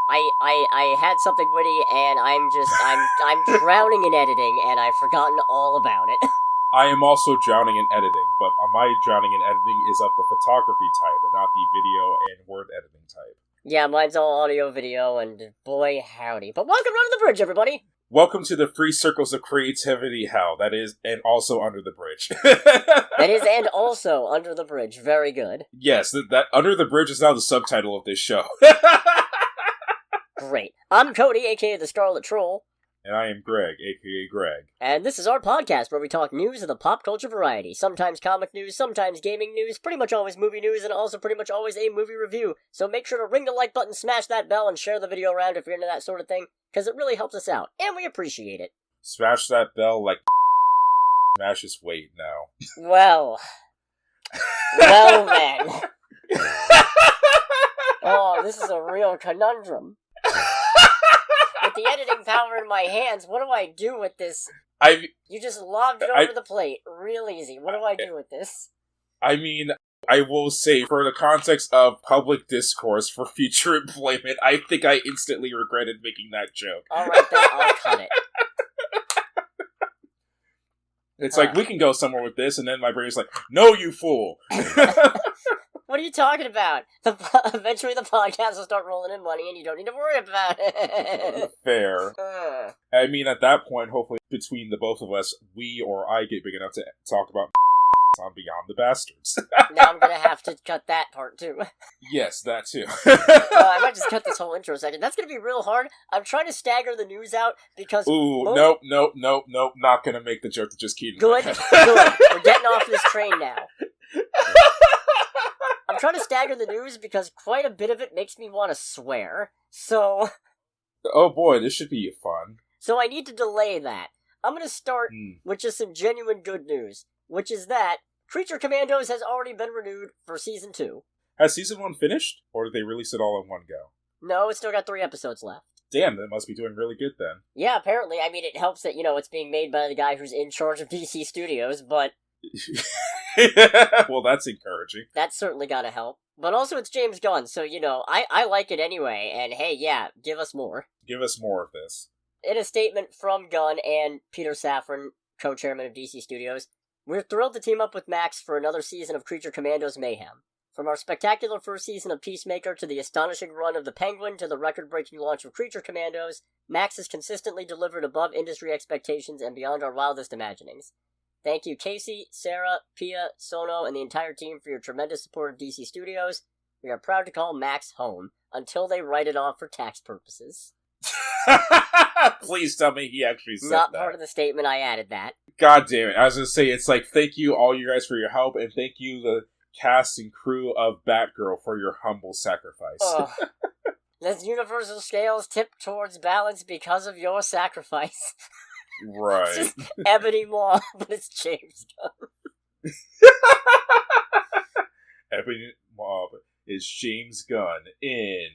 I had something witty, and I'm drowning in editing, and I've forgotten all about it. I am also drowning in editing, but my drowning in editing is of the photography type and not the video and word editing type. Yeah, mine's all audio, video, and boy, howdy. But welcome to Under the Bridge, everybody! Welcome to the free circles of creativity, hell. That is, and also Under the Bridge. That is, and also Under the Bridge. Very good. Yes, that Under the Bridge is now the subtitle of this show. Great. I'm Cody, aka the Scarlet Troll. And I am Greg, aka Greg. And this is our podcast where we talk news of the pop culture variety. Sometimes comic news, sometimes gaming news, pretty much always movie news, and also pretty much always a movie review. So make sure to ring the like button, smash that bell, and share the video around if you're into that sort of thing, because it really helps us out, and we appreciate it. Smash that bell like smash his weight now. Well then. Oh, this is a real conundrum. With the editing power in my hands, what do I do with this? You just lobbed it over the plate real easy. What do I do with this? I mean, I will say, for the context of public discourse for future employment, I think I instantly regretted making that joke. Alright then, I'll cut it. It's like, we can go somewhere with this, and then my brain's like, no, you fool! What are you talking about? Eventually the podcast will start rolling in money and you don't need to worry about it. Fair. I mean, at that point, hopefully, between the both of us, we or I get big enough to talk about on Beyond the Bastards. Now I'm gonna have to cut that part, too. Yes, that too. I might just cut this whole intro section. That's gonna be real hard. I'm trying to stagger the news out because... Ooh, nope, not gonna make the joke that just keep... Good. We're getting off this train now. I'm trying to stagger the news because quite a bit of it makes me want to swear, so... Oh boy, this should be fun. So I need to delay that. I'm gonna start with just some genuine good news, which is that Creature Commandos has already been renewed for Season 2. Has Season 1 finished, or did they release it all in one go? No, it's still got 3 episodes left. Damn, that must be doing really good then. Yeah, apparently. I mean, it helps that, it's being made by the guy who's in charge of DC Studios, but... Well, that's encouraging. That's certainly gotta help. But also it's James Gunn, so, I like it anyway, and hey, yeah, give us more. Give us more of this. In a statement from Gunn and Peter Safran, co-chairman of DC Studios, we're thrilled to team up with Max for another season of Creature Commandos mayhem. From our spectacular first season of Peacemaker to the astonishing run of the Penguin to the record-breaking launch of Creature Commandos, Max has consistently delivered above industry expectations and beyond our wildest imaginings. Thank you, Casey, Sarah, Pia, Sono, and the entire team for your tremendous support of DC Studios. We are proud to call Max home, until they write it off for tax purposes. Please tell me he actually said Not that. part of the statement, I added that. God damn it. I was going to say, it's like, thank you all you guys for your help, and thank you the cast and crew of Batgirl for your humble sacrifice. This universal scales tip towards balance because of your sacrifice. Right. It's just Ebony Maw, but it's James Gunn. Ebony Maw is James Gunn in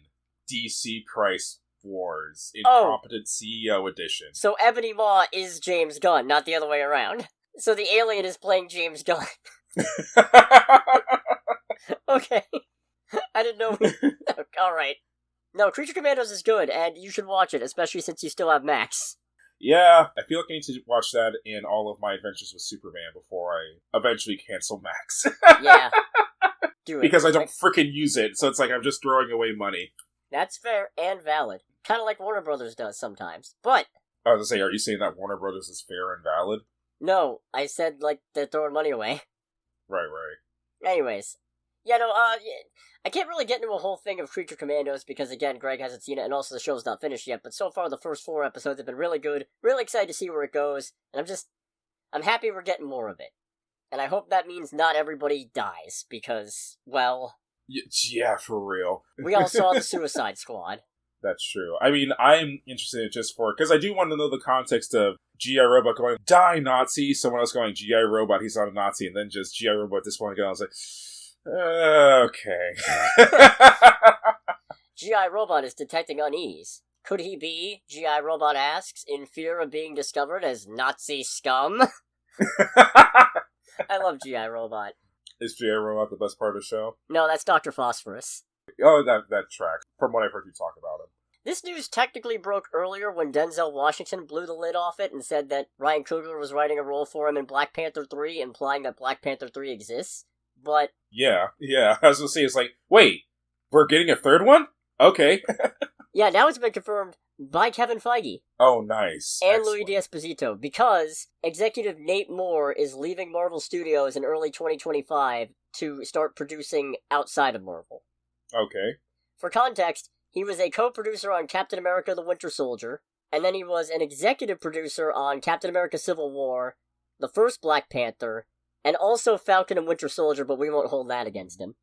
DC Price Wars, Incompetent CEO Edition. So Ebony Maw is James Gunn, not the other way around. So the alien is playing James Gunn. Okay. I didn't know. Alright. No, Creature Commandos is good, and you should watch it, especially since you still have Max. Yeah, I feel like I need to watch that in all of my adventures with Superman before I eventually cancel Max. Yeah. Do it. Because I don't frickin' use it, so it's like I'm just throwing away money. That's fair and valid. Kind of like Warner Brothers does sometimes. But... I was gonna say, are you saying that Warner Brothers is fair and valid? No, I said, they're throwing money away. Right. Anyways. Yeah, no, I can't really get into a whole thing of Creature Commandos because, again, Greg hasn't seen it, and also the show's not finished yet, but so far the first 4 episodes have been really good, really excited to see where it goes, and I'm happy we're getting more of it. And I hope that means not everybody dies, because, well... Yeah, for real. We all saw the Suicide Squad. That's true. I mean, I'm interested in it just for... Because I do want to know the context of G.I. Robot going, die, Nazi! Someone else going, G.I. Robot, he's not a Nazi, and then just G.I. Robot at this point going, I was like... Okay. G.I. Robot is detecting unease. Could he be, G.I. Robot asks, in fear of being discovered as Nazi scum? I love G.I. Robot. Is G.I. Robot the best part of the show? No, that's Dr. Phosphorus. Oh, that tracks. From what I've heard you talk about him. This news technically broke earlier when Denzel Washington blew the lid off it and said that Ryan Coogler was writing a role for him in Black Panther 3, implying that Black Panther 3 exists, but... Yeah, I was gonna say, it's like, wait, we're getting a third one? Okay. Yeah, now it's been confirmed by Kevin Feige. Oh, nice. And Louis D'Esposito, because executive Nate Moore is leaving Marvel Studios in early 2025 to start producing outside of Marvel. Okay. For context, he was a co-producer on Captain America the Winter Soldier, and then he was an executive producer on Captain America Civil War, the first Black Panther, and also Falcon and Winter Soldier, but we won't hold that against him.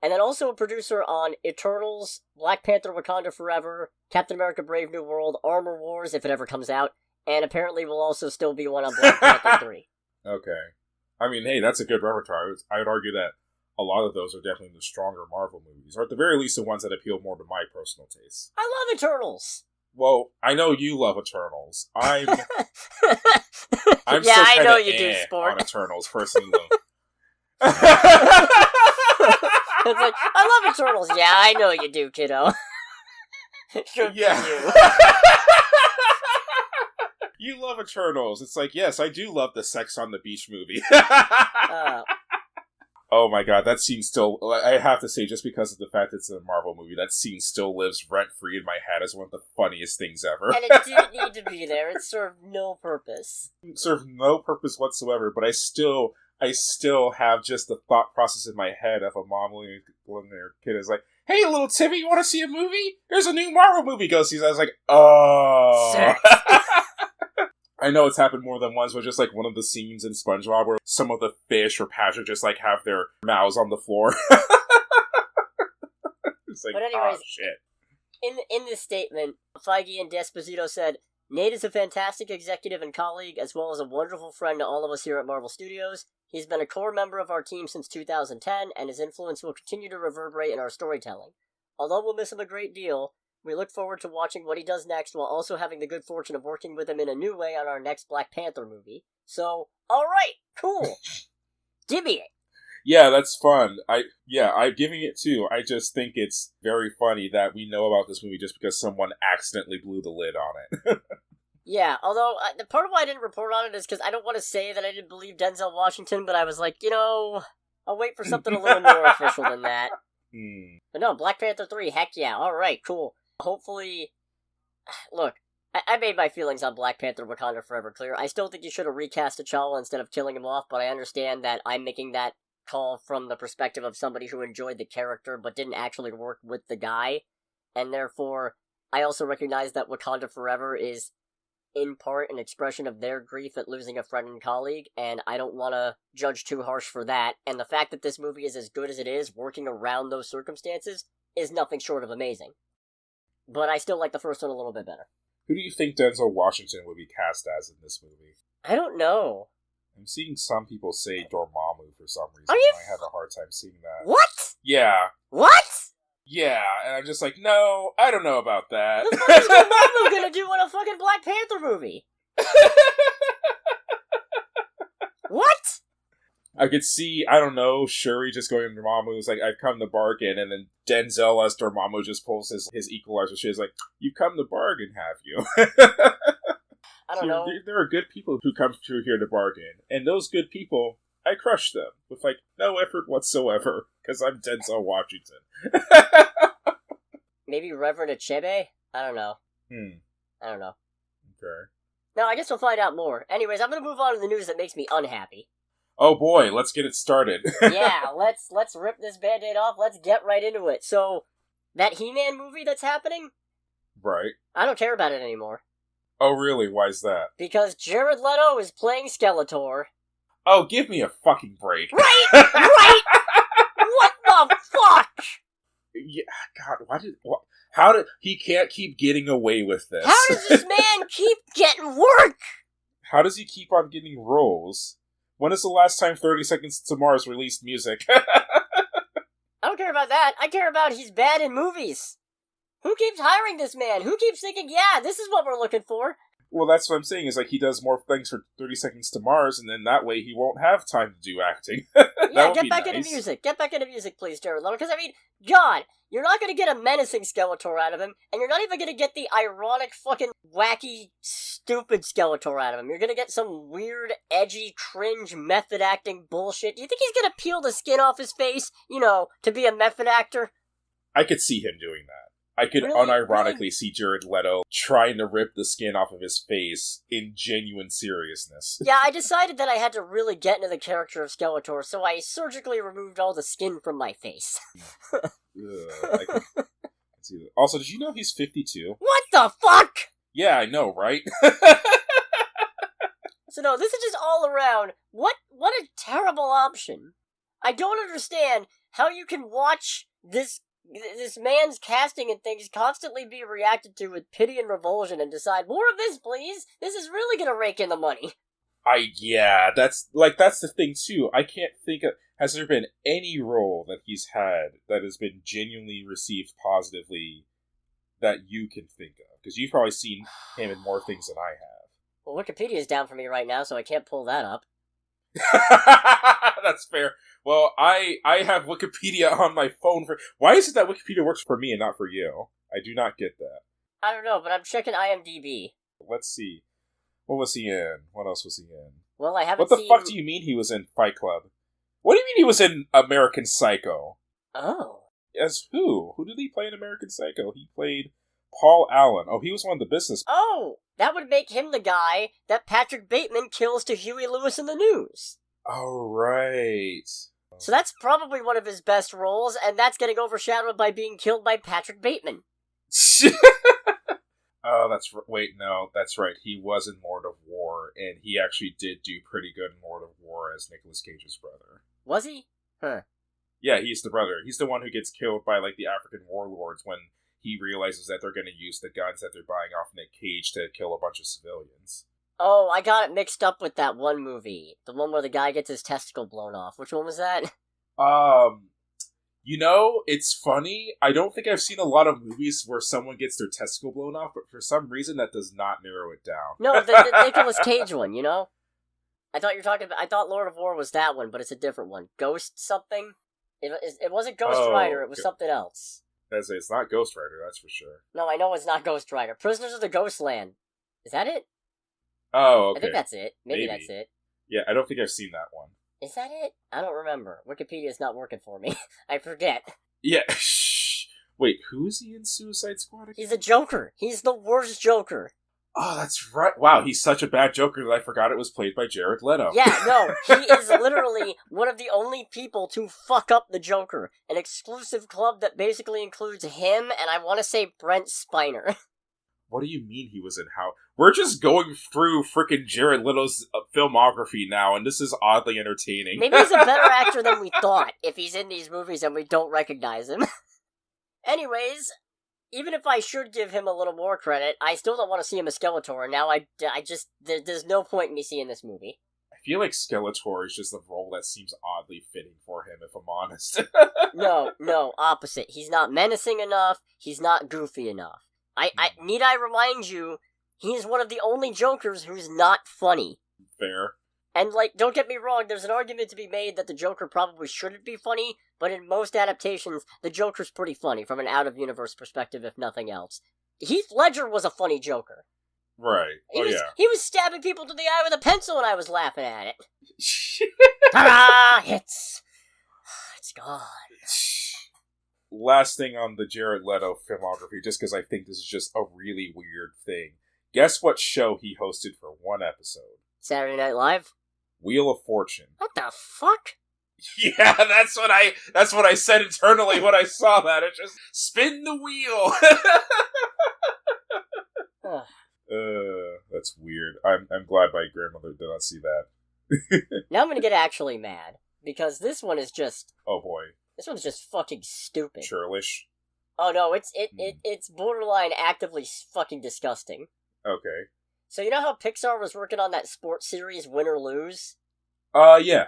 And then also a producer on Eternals, Black Panther Wakanda Forever, Captain America Brave New World, Armor Wars, if it ever comes out, and apparently will also still be one on Black Panther 3. Okay. I mean, hey, that's a good repertoire. I would argue that a lot of those are definitely the stronger Marvel movies, or at the very least the ones that appeal more to my personal taste. I love Eternals! Well, I know you love Eternals. I'm yeah, still I know kinda you do, sport. On Eternals, personally, though. It's like, I love Eternals. Yeah, I know you do, kiddo. Sure Yeah. you. You love Eternals. It's like, yes, I do love the Sex on the Beach movie. Oh my god, that scene still... I have to say, just because of the fact it's a Marvel movie, that scene still lives rent-free in my head as one of the funniest things ever. And it didn't need to be there. It served no purpose. It served no purpose whatsoever, but I still have just the thought process in my head of a mom when their kid is like, "Hey, little Timmy, you want to see a movie? There's a new Marvel movie. Go see." I was like, "Oh." I know it's happened more than once, but just like one of the scenes in SpongeBob where some of the fish or Patrick just like have their mouths on the floor. It's like, but anyways, oh shit. In this statement, Feige and D'Esposito said, Nate is a fantastic executive and colleague, as well as a wonderful friend to all of us here at Marvel Studios. He's been a core member of our team since 2010, and his influence will continue to reverberate in our storytelling. Although we'll miss him a great deal, we look forward to watching what he does next, while also having the good fortune of working with him in a new way on our next Black Panther movie. So, alright, cool. Give me it. Yeah, that's fun. I'm giving it too. I just think it's very funny that we know about this movie just because someone accidentally blew the lid on it. Yeah, although, the part of why I didn't report on it is because I don't want to say that I didn't believe Denzel Washington, but I was like, I'll wait for something a little more official than that. But no, Black Panther 3, heck yeah, alright, cool. Hopefully, look, I made my feelings on Black Panther Wakanda Forever clear. I still think you should have recast T'Challa instead of killing him off, but I understand that I'm making that call from the perspective of somebody who enjoyed the character but didn't actually work with the guy, and therefore, I also recognize that Wakanda Forever is, in part, an expression of their grief at losing a friend and colleague, and I don't want to judge too harsh for that, and the fact that this movie is as good as it is, working around those circumstances, is nothing short of amazing. But I still like the first one a little bit better. Who do you think Denzel Washington would be cast as in this movie? I don't know. I'm seeing some people say Dormammu for some reason. Are you I have a hard time seeing that. What? Yeah. What? Yeah, and I'm just like, no, I don't know about that. What the fuck is Dormammu gonna do in a fucking Black Panther movie? What? I could see, I don't know, Shuri just going to Dormammu's like, I've come to bargain, and then Denzel as Dormammu just pulls his equalizer shit. Is like, you've come to bargain, have you? I don't know. There are good people who come through here to bargain, and those good people, I crush them with like no effort whatsoever, because I'm Denzel Washington. Maybe Reverend Achebe? I don't know. I don't know. Okay. No, I guess we'll find out more. Anyways, I'm gonna move on to the news that makes me unhappy. Oh boy, let's get it started. Yeah, let's rip this Band-Aid off. Let's get right into it. So, that He-Man movie that's happening? Right. I don't care about it anymore. Oh really? Why's that? Because Jared Leto is playing Skeletor. Oh, give me a fucking break. Right! Right! What the fuck? Yeah, God, how did he can't keep getting away with this? How does this man keep getting work? How does he keep on getting roles? When is the last time 30 Seconds to Mars released music? I don't care about that. I care about he's bad in movies. Who keeps hiring this man? Who keeps thinking, yeah, this is what we're looking for? Well, that's what I'm saying, is like he does more things for 30 Seconds to Mars, and then that way he won't have time to do acting. Yeah, get back into music. Get back into music, please, Jared Leto. Because, I mean, God, you're not going to get a menacing Skeletor out of him, and you're not even going to get the ironic, fucking, wacky, stupid Skeletor out of him. You're going to get some weird, edgy, cringe, method-acting bullshit. Do you think he's going to peel the skin off his face, to be a method actor? I could see him doing that. I could unironically see Jared Leto trying to rip the skin off of his face in genuine seriousness. Yeah, I decided that I had to really get into the character of Skeletor, so I surgically removed all the skin from my face. I can see that. Also, did you know he's 52? What the fuck?! Yeah, I know, right? So no, this is just all around, what a terrible option. I don't understand how you can watch this man's casting and things constantly be reacted to with pity and revulsion and decide, more of this, please! This is really gonna rake in the money. That's the thing, too. I can't think of... Has there been any role that he's had that has been genuinely received positively that you can think of? Because you've probably seen him in more things than I have. Well, Wikipedia's down for me right now, so I can't pull that up. That's fair. Well, I have Wikipedia on my phone for... Why is it that Wikipedia works for me and not for you? I do not get that. I don't know, but I'm checking IMDb. Let's see. What was he in? What else was he in? Well, I haven't seen... What the fuck do you mean he was in Fight Club? What do you mean he was in American Psycho? Oh. As who? Who did he play in American Psycho? He played Paul Allen. Oh, he was one of the business... Oh! That would make him the guy that Patrick Bateman kills to Huey Lewis in the News. Oh, right. So that's probably one of his best roles, and that's getting overshadowed by being killed by Patrick Bateman. Oh, that's right. He was in Lord of War, and he actually did do pretty good in Lord of War as Nicolas Cage's brother. Was he? Huh. Yeah, he's the brother. He's the one who gets killed by, the African warlords when he realizes that they're going to use the guns that they're buying off Nick Cage to kill a bunch of civilians. Oh, I got it mixed up with that one movie. The one where the guy gets his testicle blown off. Which one was that? It's funny. I don't think I've seen a lot of movies where someone gets their testicle blown off, but for some reason that does not narrow it down. No, the Nicolas Cage one, I thought Lord of War was that one, but it's a different one. Ghost something? It wasn't Ghost Rider, it was something else. It's not Ghost Rider, that's for sure. No, I know it's not Ghost Rider. Prisoners of the Ghostland. Is that it? Oh, okay. I think that's it. Maybe that's it. Yeah, I don't think I've seen that one. Is that it? I don't remember. Wikipedia's not working for me. I forget. Yeah, Wait, who is he in Suicide Squad again? He's a Joker. He's the worst Joker. Oh, that's right. Wow, he's such a bad Joker that I forgot it was played by Jared Leto. Yeah, no, he is literally one of the only people to fuck up the Joker. An exclusive club that basically includes him and I want to say Brent Spiner. What do you mean he was in how? We're just going through frickin' Jared Leto's filmography now, and this is oddly entertaining. Maybe he's a better actor than we thought, if he's in these movies and we don't recognize him. Anyways, even if I should give him a little more credit, I still don't want to see him as Skeletor, and now there's no point in me seeing this movie. I feel like Skeletor is just a role that seems oddly fitting for him, if I'm honest. No, opposite. He's not menacing enough, he's not goofy enough. Need I remind you, he is one of the only Jokers who's not funny. Fair. And, don't get me wrong, there's an argument to be made that the Joker probably shouldn't be funny, but in most adaptations, the Joker's pretty funny from an out-of-universe perspective, if nothing else. Heath Ledger was a funny Joker. Right. He was stabbing people to the eye with a pencil and I was laughing at it. Ta-da! It's gone. Last thing on the Jared Leto filmography, just because I think this is just a really weird thing. Guess what show he hosted for one episode? Saturday Night Live? Wheel of Fortune. What the fuck? Yeah, that's what I said internally when I saw that. It just spin the wheel. That's weird. I'm glad my grandmother did not see that. Now I'm gonna get actually mad because this one is just. Oh boy. This one's just fucking stupid. Churlish. Oh no, it's borderline actively fucking disgusting. Okay. So you know how Pixar was working on that sports series Win or Lose? Yeah.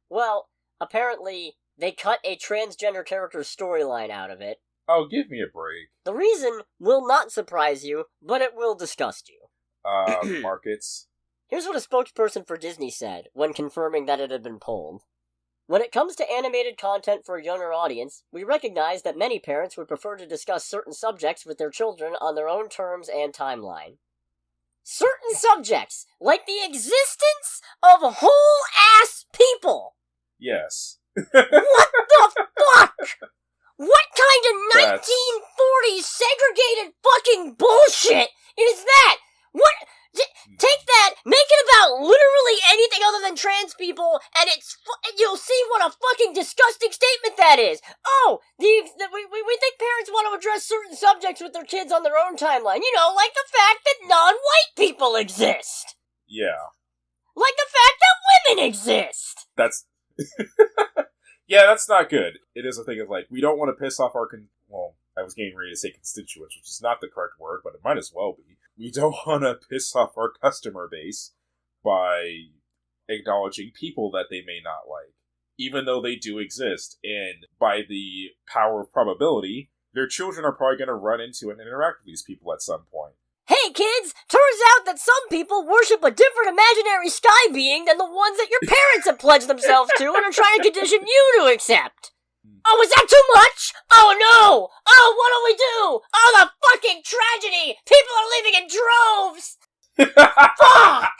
Well, apparently they cut a transgender character's storyline out of it. Oh, give me a break. The reason will not surprise you, but it will disgust you. Markets. Here's what a spokesperson for Disney said when confirming that it had been pulled. When it comes to animated content for a younger audience, we recognize that many parents would prefer to discuss certain subjects with their children on their own terms and timeline. Certain subjects, like the existence of whole-ass people! Yes. What the fuck?! What kind of 1940s segregated fucking bullshit is that? What? Take that, make it about literally anything other than trans people, and you'll see what a fucking disgusting statement that is. Oh, we think parents want to address certain subjects with their kids on their own timeline. You know, like the fact that non-white people exist. Yeah. Like the fact that women exist. That's... Yeah, that's not good. It is a thing of, like, we don't want to piss off our... Well, I was getting ready to say constituents, which is not the correct word, but it might as well be. We don't want to piss off our customer base by acknowledging people that they may not like, even though they do exist. And by the power of probability, their children are probably going to run into and interact with these people at some point. Hey kids, turns out that some people worship a different imaginary sky being than the ones that your parents have pledged themselves to and are trying to condition you to accept. Oh, is that too much? Oh no! Oh, what do we do? Oh, the fucking tragedy! People are leaving in droves! Fuck!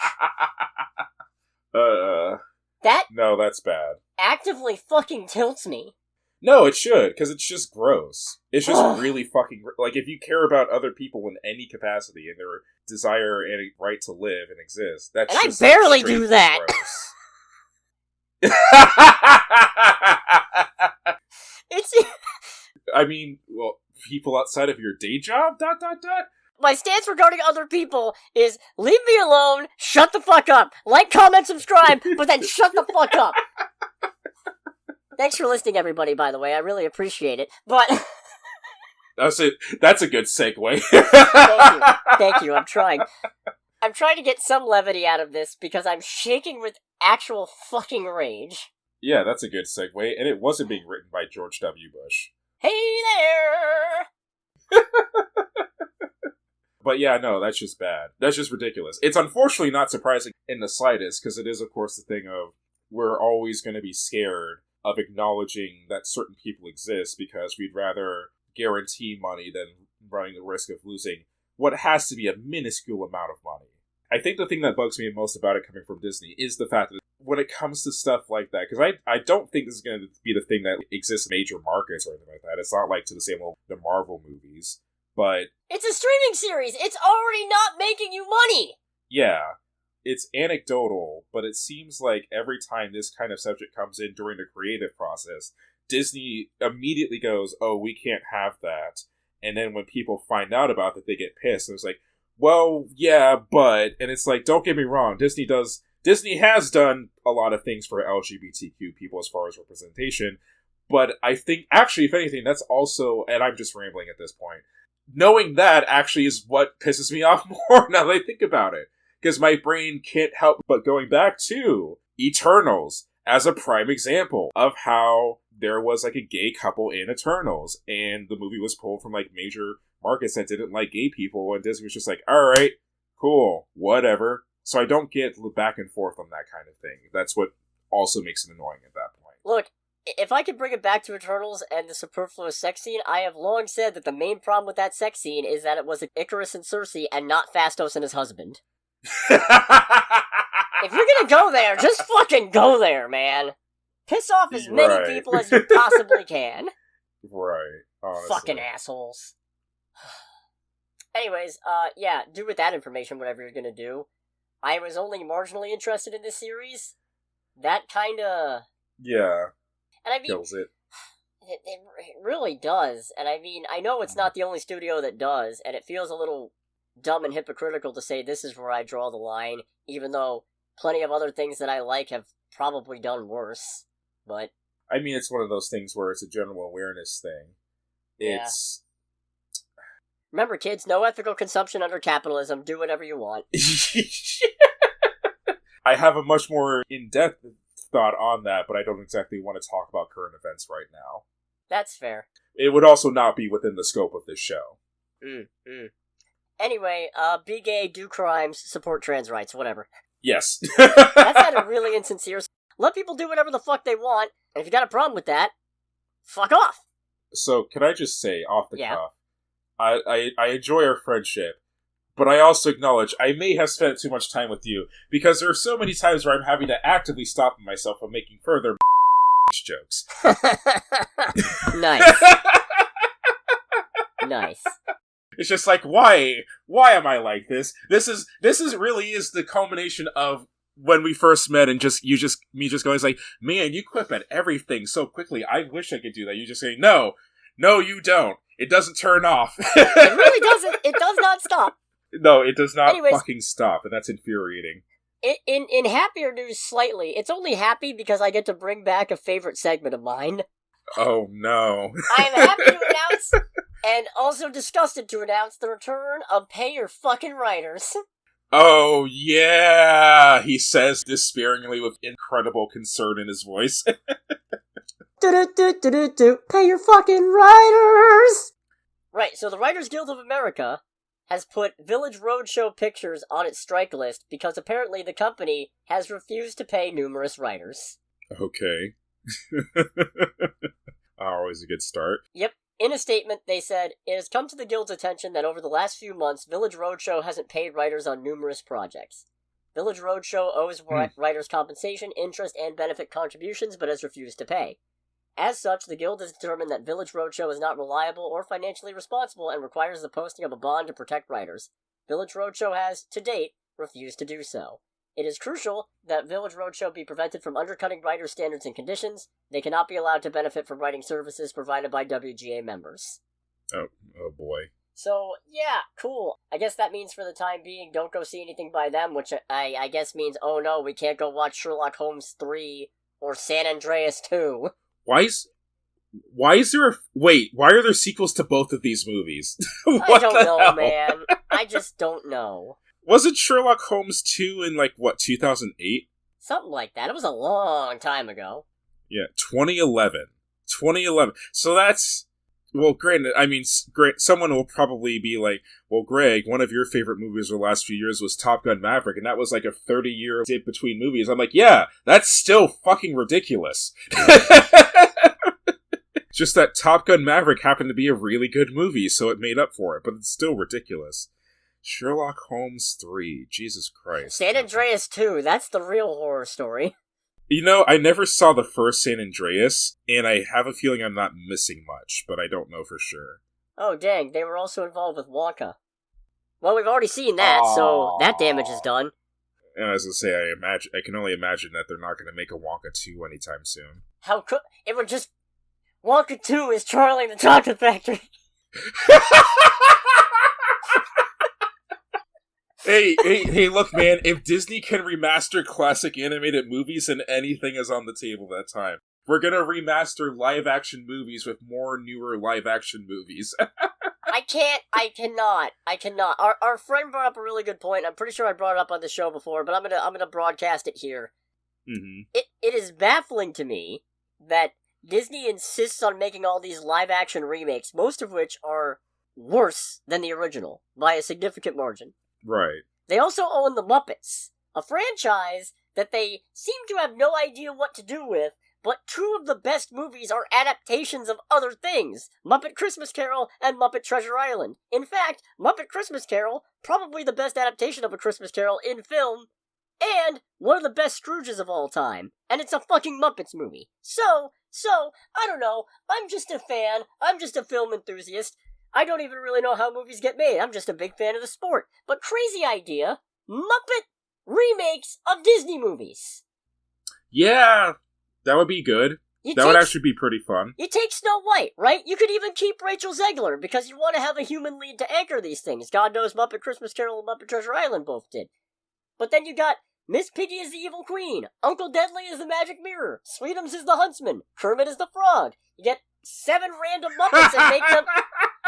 That No, that's bad. actively fucking tilts me. No, it should, because it's just gross. It's just really fucking... Like, if you care about other people in any capacity and their desire and right to live and exist, that's and just... I barely do that! It's... I mean, well, people outside of your day job, ... My stance regarding other people is leave me alone, shut the fuck up, like, comment, subscribe, but then shut the fuck up. Thanks for listening, everybody, by the way. I really appreciate it, but... That's a good segue. Thank you, I'm trying. I'm trying to get some levity out of this because I'm shaking with actual fucking rage. Yeah, that's a good segue, and it wasn't being written by George W. Bush. Hey there! But yeah, no, that's just bad. That's just ridiculous. It's unfortunately not surprising in the slightest, because it is, of course, the thing of we're always going to be scared of acknowledging that certain people exist because we'd rather guarantee money than running the risk of losing what has to be a minuscule amount of money. I think the thing that bugs me most about it coming from Disney is the fact that when it comes to stuff like that, because I don't think this is going to be the thing that exists in major markets or anything like that. It's not like to the same level the Marvel movies, but... It's a streaming series! It's already not making you money! Yeah. It's anecdotal, but it seems like every time this kind of subject comes in during the creative process, Disney immediately goes, oh, we can't have that. And then when people find out about it, they get pissed. And it's like, well, yeah, but... And it's like, don't get me wrong, Disney has done a lot of things for LGBTQ people as far as representation, but I think, actually, if anything, that's also... And I'm just rambling at this point. Knowing that actually is what pisses me off more now that I think about it. Because my brain can't help but going back to Eternals as a prime example of how there was like a gay couple in Eternals, and the movie was pulled from like major markets that didn't like gay people, and Disney was just like, alright, cool, whatever. So I don't get back and forth on that kind of thing. That's what also makes it annoying at that point. Look, if I could bring it back to Eternals and the superfluous sex scene, I have long said that the main problem with that sex scene is that it was Icarus and Cersei and not Phastos and his husband. If you're gonna go there, just fucking go there, man. Piss off as many people as you possibly can. Right, honestly. Fucking assholes. Anyways, yeah, do with that information whatever you're gonna do. I was only marginally interested in this series. That kinda... Yeah. And I mean... Kills it. It really does. And I mean, I know it's not the only studio that does, and it feels a little dumb and hypocritical to say this is where I draw the line, even though plenty of other things that I like have probably done worse. But... I mean, it's one of those things where it's a general awareness thing. It's... Remember, kids, no ethical consumption under capitalism. Do whatever you want. I have a much more in-depth thought on that, but I don't exactly want to talk about current events right now. That's fair. It would also not be within the scope of this show. Anyway, be gay, do crimes, support trans rights, whatever. Yes. That sounded really insincere. Let people do whatever the fuck they want, and if you got a problem with that, fuck off. So, can I just say, off the Yeah. cuff, I enjoy our friendship, but I also acknowledge I may have spent too much time with you, because there are so many times where I'm having to actively stop myself from making further jokes. Nice. Nice. It's just like, why am I like this? This is really is the culmination of when we first met, and me going, it's like, man, you quip at everything so quickly. I wish I could do that. You just say, no, you don't. It doesn't turn off. It really doesn't. It does not stop. No, it does not. Anyways, fucking stop, and that's infuriating. In happier news slightly, it's only happy because I get to bring back a favorite segment of mine. Oh, no. I am happy to announce, and also disgusted to announce, the return of Pay Your Fucking Writers. Oh, yeah, he says despairingly with incredible concern in his voice. Pay your fucking writers! Right, so the Writers Guild of America has put Village Roadshow Pictures on its strike list because apparently the company has refused to pay numerous writers. Okay. Always a good start. Yep. In a statement, they said, "It has come to the Guild's attention that over the last few months, Village Roadshow hasn't paid writers on numerous projects. Village Roadshow owes writers compensation, interest, and benefit contributions, but has refused to pay. As such, the Guild has determined that Village Roadshow is not reliable or financially responsible and requires the posting of a bond to protect writers. Village Roadshow has, to date, refused to do so. It is crucial that Village Roadshow be prevented from undercutting writers' standards and conditions. They cannot be allowed to benefit from writing services provided by WGA members." Oh boy. So, yeah, cool. I guess that means for the time being, don't go see anything by them, which I guess means, oh no, we can't go watch Sherlock Holmes 3 or San Andreas 2. Why are there sequels to both of these movies? I don't know, man. I just don't know. Wasn't Sherlock Holmes 2 in, 2008? Something like that. It was a long time ago. Yeah, 2011. 2011. So that's... Well, granted, someone will probably be like, well, Greg, one of your favorite movies of the last few years was Top Gun Maverick, and that was like a 30-year dip between movies. I'm like, yeah, that's still fucking ridiculous. Just that Top Gun Maverick happened to be a really good movie, so it made up for it, but it's still ridiculous. Sherlock Holmes 3, Jesus Christ. San Andreas 2, that's the real horror story. You know, I never saw the first San Andreas, and I have a feeling I'm not missing much, but I don't know for sure. Oh, dang, they were also involved with Wonka. Well, we've already seen that, so that damage is done. And as I say, I can only imagine that they're not going to make a Wonka 2 anytime soon. How could... It would just... Wonka 2 is Charlie the Chocolate Factory. Hey, look, man, if Disney can remaster classic animated movies, then anything is on the table that time. We're gonna remaster live-action movies with more newer live-action movies. I cannot. Our friend brought up a really good point. I'm pretty sure I brought it up on the show before, but I'm gonna broadcast it here. Mm-hmm. It is baffling to me that Disney insists on making all these live-action remakes, most of which are worse than the original, by a significant margin. Right. They also own The Muppets, a franchise that they seem to have no idea what to do with, but two of the best movies are adaptations of other things, Muppet Christmas Carol and Muppet Treasure Island. In fact, Muppet Christmas Carol, probably the best adaptation of A Christmas Carol in film, and one of the best Scrooges of all time. And it's a fucking Muppets movie. So, I don't know, I'm just a fan, I'm just a film enthusiast. I don't even really know how movies get made. I'm just a big fan of the sport. But crazy idea, Muppet remakes of Disney movies. Yeah, that would be good. That would actually be pretty fun. You take Snow White, right? You could even keep Rachel Zegler, because you want to have a human lead to anchor these things. God knows Muppet Christmas Carol and Muppet Treasure Island both did. But then you got Miss Piggy is the Evil Queen, Uncle Deadly is the Magic Mirror, Sweetums is the Huntsman, Kermit is the Frog. You get 7 random Muppets and make them...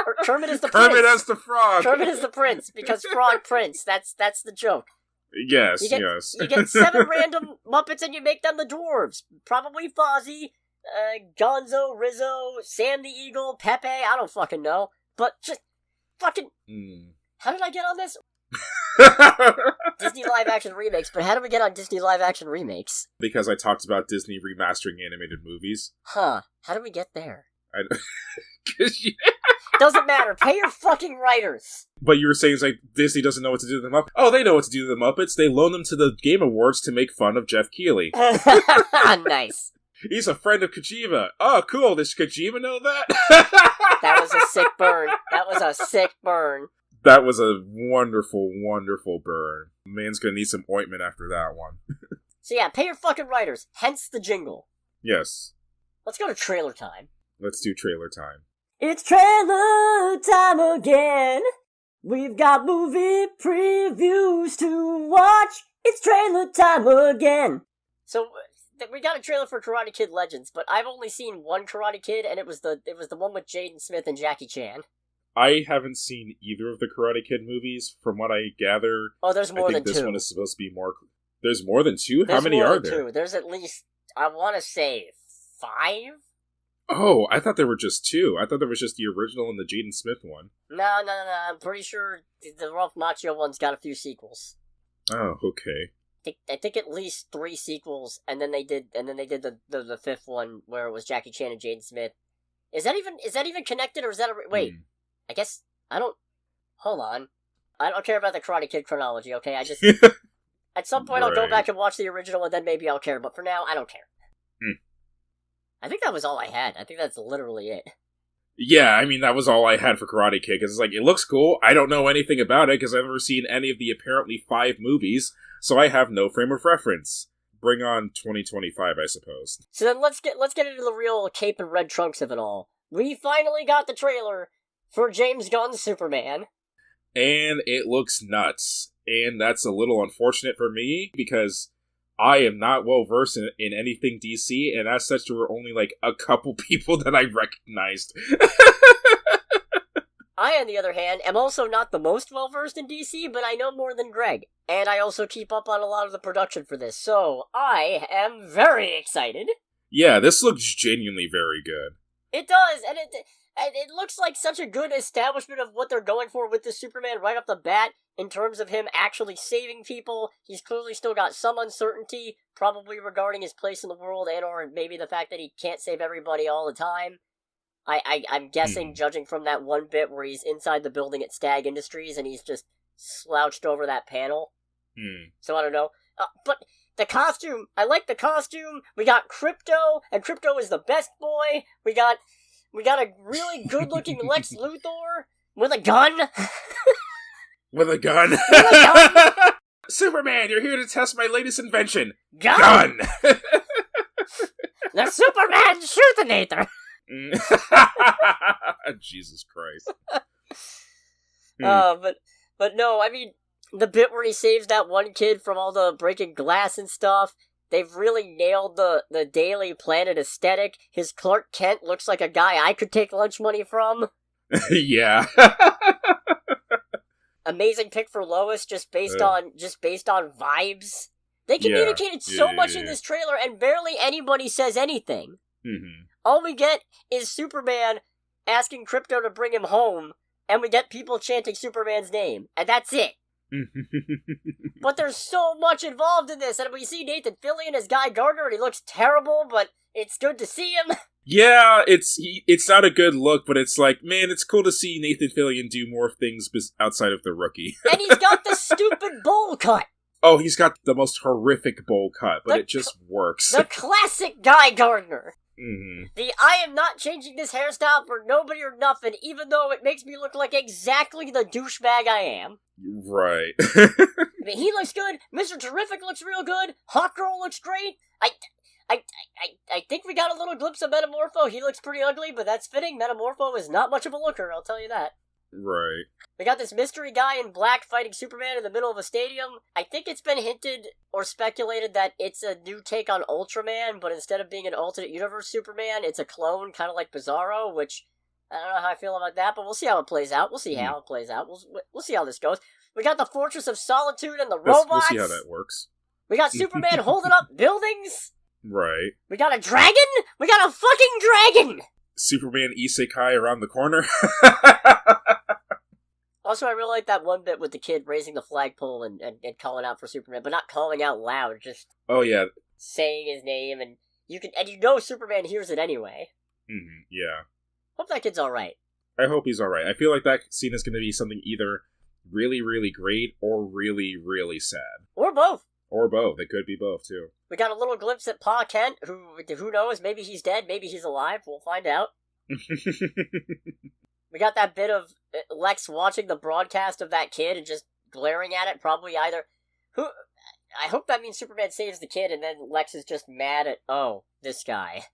Or Kermit is the Prince. Kermit as the Frog. Kermit is the Prince, because Frog Prince. That's the joke. Yes, yes. You get 7 random Muppets and you make them the dwarves. Probably Fozzie, Gonzo, Rizzo, Sam the Eagle, Pepe, I don't fucking know. But just fucking... How did I get on this? Disney live-action remakes, but how do we get on Disney live-action remakes? Because I talked about Disney remastering animated movies. Huh. How do we get there? Cause Doesn't matter. Pay your fucking writers. But you were saying it's like Disney doesn't know what to do to the Muppets. Oh, they know what to do to the Muppets. They loan them to the Game Awards to make fun of Jeff Keighley. Nice. He's a friend of Kojima. Oh, cool. Does Kojima know that? That was a sick burn. That was a sick burn. That was a wonderful, wonderful burn. Man's gonna need some ointment after that one. So yeah, pay your fucking writers. Hence the jingle. Yes. Let's go to trailer time. Let's do trailer time. It's trailer time again. We've got movie previews to watch. It's trailer time again. So we got a trailer for Karate Kid Legends, but I've only seen one Karate Kid, and it was the one with Jaden Smith and Jackie Chan. I haven't seen either of the Karate Kid movies. From what I gather, there's more than two. This one is supposed to be more. There's more than two? How many are there? Two. There's at least, I want to say, 5? Oh, I thought there were just 2. I thought there was just the original and the Jaden Smith one. No. I'm pretty sure the Ralph Macchio one's got a few sequels. Oh, okay. I think at least 3 sequels, and then they did the 5th one where it was Jackie Chan and Jaden Smith. Is that even connected, or is that wait? I guess I don't. Hold on. I don't care about the Karate Kid chronology. Okay, I just at some point I'll go back and watch the original, and then maybe I'll care. But for now, I don't care. I think that was all I had. I think that's literally it. Yeah, I mean, that was all I had for Karate Kid, because it's like, it looks cool. I don't know anything about it, because I've never seen any of the apparently 5 movies, so I have no frame of reference. Bring on 2025, I suppose. So then let's get into the real cape and red trunks of it all. We finally got the trailer for James Gunn's Superman. And it looks nuts. And that's a little unfortunate for me, because I am not well versed in anything DC, and as such, there were only like a couple people that I recognized. I, on the other hand, am also not the most well versed in DC, but I know more than Greg, and I also keep up on a lot of the production for this, so I am very excited. Yeah, this looks genuinely very good. It does, and it looks like such a good establishment of what they're going for with this Superman right off the bat, in terms of him actually saving people. He's clearly still got some uncertainty, probably regarding his place in the world, and or maybe the fact that he can't save everybody all the time. I'm guessing, judging from that one bit where he's inside the building at Stag Industries, and he's just slouched over that panel. So I don't know. But the costume, I like the costume. We got Crypto, and Crypto is the best boy. We got a really good-looking Lex Luthor with a gun. With a gun? With a gun? Superman, you're here to test my latest invention. Gun! The Superman Shoothinator! Jesus Christ. But no, I mean, the bit where he saves that one kid from all the breaking glass and stuff, they've really nailed the Daily Planet aesthetic. His Clark Kent looks like a guy I could take lunch money from. Yeah. Amazing pick for Lois, just based on vibes. They communicated so much in this trailer, and barely anybody says anything. All we get is Superman asking Crypto to bring him home, and we get people chanting Superman's name, and that's it. But there's so much involved in this, and we see Nathan Fillion as Guy Gardner, and he looks terrible, but it's good to see him. Yeah, it's not a good look, but it's like, man, it's cool to see Nathan Fillion do more things outside of the Rookie. And he's got the stupid bowl cut. Oh, he's got the most horrific bowl cut, but it just works. The classic Guy Gardner. Mm-hmm. I am not changing this hairstyle for nobody or nothing, even though it makes me look like exactly the douchebag I am. Right. I mean, he looks good. Mr. Terrific looks real good. Hawk Girl looks great. I think we got a little glimpse of Metamorpho. He looks pretty ugly, but that's fitting. Metamorpho is not much of a looker, I'll tell you that. Right. We got this mystery guy in black fighting Superman in the middle of a stadium. I think it's been hinted or speculated that it's a new take on Ultraman, but instead of being an alternate universe Superman, it's a clone, kind of like Bizarro, which I don't know how I feel about that, but we'll see how it plays out. We'll see how it plays out. We'll see how this goes. We got the Fortress of Solitude and the robots. We'll see how that works. We got Superman holding up buildings. Right. We got a dragon? We got a fucking dragon! Superman Isekai around the corner. Also, I really like that one bit with the kid raising the flagpole and calling out for Superman, but not calling out loud, just Oh, yeah. saying his name, and you Superman hears it anyway. Mm-hmm, yeah. Hope that kid's alright. I hope he's alright. I feel like that scene is going to be something either really, really great or really, really sad. Or both. Or both. It could be both, too. We got a little glimpse at Pa Kent, who knows, maybe he's dead, maybe he's alive, we'll find out. We got that bit of Lex watching the broadcast of that kid and just glaring at it, probably either... I hope that means Superman saves the kid and then Lex is just mad at, this guy.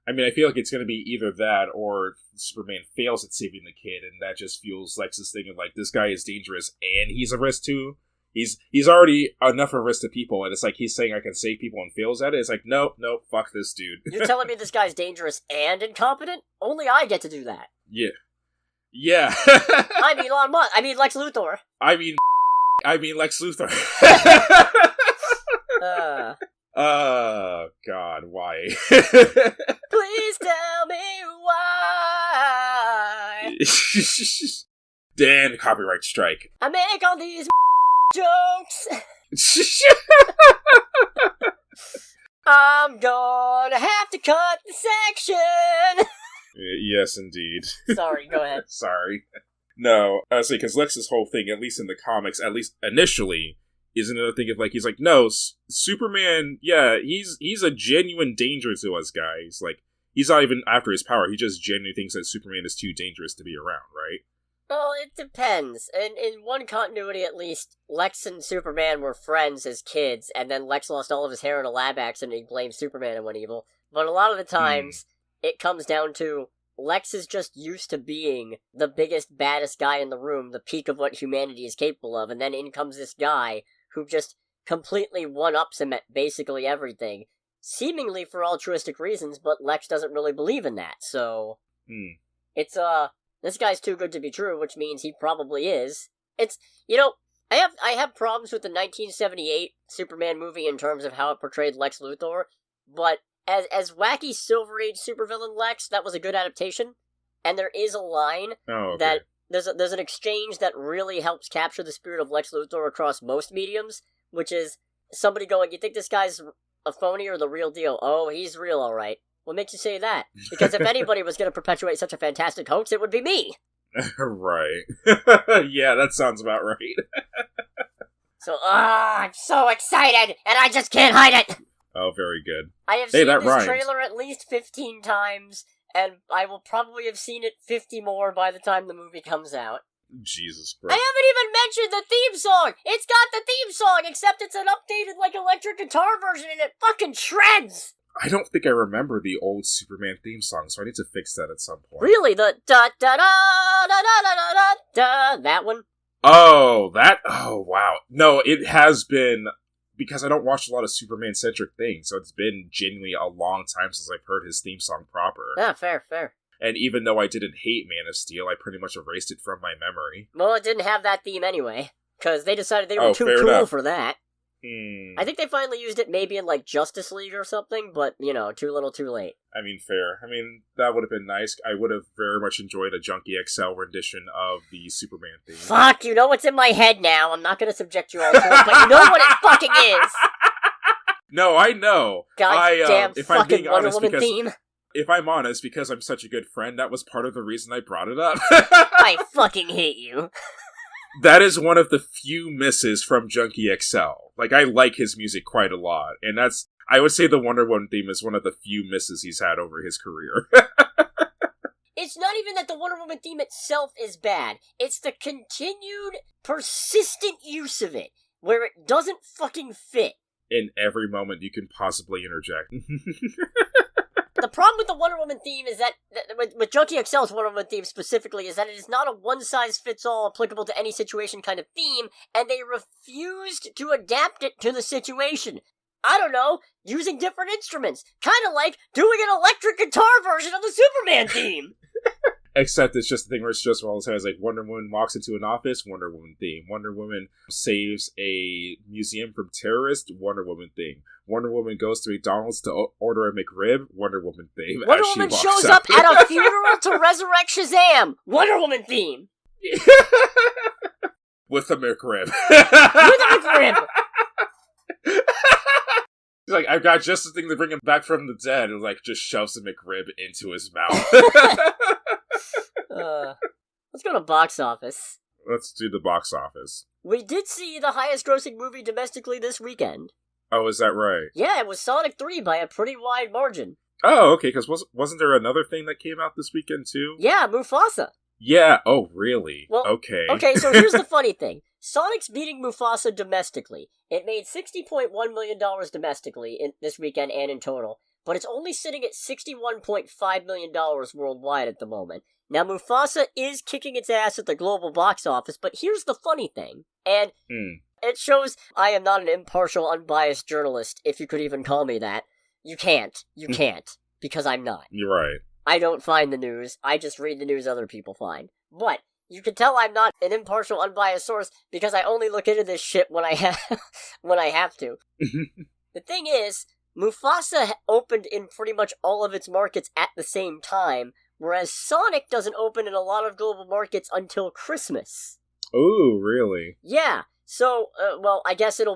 I mean, I feel like it's going to be either that or Superman fails at saving the kid, and that just fuels Lex's thing of, like, this guy is dangerous and he's a risk too. He's already enough of a risk to people, and it's like he's saying I can save people and fails at it. It's like, nope, fuck this dude. You're telling me this guy's dangerous and incompetent? Only I get to do that. Yeah. Yeah. I mean Elon Musk. I mean Lex Luthor. I mean Lex Luthor. God, why? Please tell me why. Dan, copyright strike. I make all these jokes. I'm gonna have to cut the section. Yes, indeed. Sorry, go ahead. Sorry. No, I say, because Lex's whole thing, at least in the comics, at least initially, is another thing of, like, he's like, no, Superman, yeah, he's a genuine danger to us guys. Like, he's not even after his power, he just genuinely thinks that Superman is too dangerous to be around, right? Well, it depends. In one continuity, at least, Lex and Superman were friends as kids, and then Lex lost all of his hair in a lab accident and he blamed Superman and went evil. But a lot of the times, it comes down to Lex is just used to being the biggest, baddest guy in the room, the peak of what humanity is capable of, and then in comes this guy who just completely one-ups him at basically everything, seemingly for altruistic reasons, but Lex doesn't really believe in that, so... It's, this guy's too good to be true, which means he probably is. It's, I have problems with the 1978 Superman movie in terms of how it portrayed Lex Luthor, but as wacky Silver Age supervillain Lex, that was a good adaptation, and there is a line that there's an exchange that really helps capture the spirit of Lex Luthor across most mediums, which is somebody going, you think this guy's a phony or the real deal? Oh, he's real, alright. What makes you say that? Because if anybody was going to perpetuate such a fantastic hoax, it would be me! Right. Yeah, that sounds about right. So, I'm so excited, and I just can't hide it! Oh, very good. I have seen this rhymes. trailer at least 15 times, and I will probably have seen it 50 more by the time the movie comes out. Jesus I Christ. haven't even mentioned the theme song! It's got the theme song, except it's an updated, electric guitar version, and it fucking shreds! I don't think I remember the old Superman theme song, so I need to fix that at some point. Really? The da-da-da-da-da-da-da-da, that one? Oh, wow. No, it has been... Because I don't watch a lot of Superman-centric things, so it's been genuinely a long time since I've heard his theme song proper. Ah, fair. And even though I didn't hate Man of Steel, I pretty much erased it from my memory. Well, it didn't have that theme anyway, because they decided they were too cool for that. I think they finally used it maybe in, Justice League or something, but, too little too late. I mean, fair. I mean, that would have been nice. I would have very much enjoyed a Junkie XL rendition of the Superman theme. Fuck, you know what's in my head now. I'm not gonna subject you all to it, but you know what it fucking is! No, I know. Goddamn if fucking I'm being Wonder honest, Woman theme. If I'm honest, because I'm such a good friend, that was part of the reason I brought it up. I fucking hate you. That is one of the few misses from Junkie XL. I like his music quite a lot, and I would say the Wonder Woman theme is one of the few misses he's had over his career. It's not even that the Wonder Woman theme itself is bad. It's the continued, persistent use of it, where it doesn't fucking fit. In every moment you can possibly interject. The problem with the Wonder Woman theme is that, with Junkie XL's Wonder Woman theme specifically, is that it is not a one-size-fits-all applicable to any situation kind of theme, and they refused to adapt it to the situation. I don't know, using different instruments. Kind of like doing an electric guitar version of the Superman theme. Except it's just the thing where it's just all it says, Wonder Woman walks into an office, Wonder Woman theme. Wonder Woman saves a museum from terrorists, Wonder Woman theme. Wonder Woman goes to McDonald's to order a McRib, Wonder Woman theme. Wonder Woman shows up at a funeral to resurrect Shazam, Wonder Woman theme. With a McRib. With a McRib! He's like, I've got just the thing to bring him back from the dead, and like just shoves a McRib into his mouth. Let's go to box office. Let's do the box office. We did see the highest grossing movie domestically this weekend. Oh, is that right? Yeah, it was Sonic 3 by a pretty wide margin. Oh, okay, because wasn't there another thing that came out this weekend too? Yeah, Mufasa. Yeah, oh really? Well, okay. Okay, so here's the funny thing. Sonic's beating Mufasa domestically. It made $60.1 million domestically this weekend and in total, but it's only sitting at $61.5 million worldwide at the moment. Now, Mufasa is kicking its ass at the global box office, but here's the funny thing, and it shows I am not an impartial, unbiased journalist, if you could even call me that. You can't, because I'm not. You're right. I don't find the news, I just read the news other people find. But you can tell I'm not an impartial, unbiased source because I only look into this shit when I have to. The thing is, Mufasa opened in pretty much all of its markets at the same time, whereas Sonic doesn't open in a lot of global markets until Christmas. Oh, really? Yeah. So, well, I guess it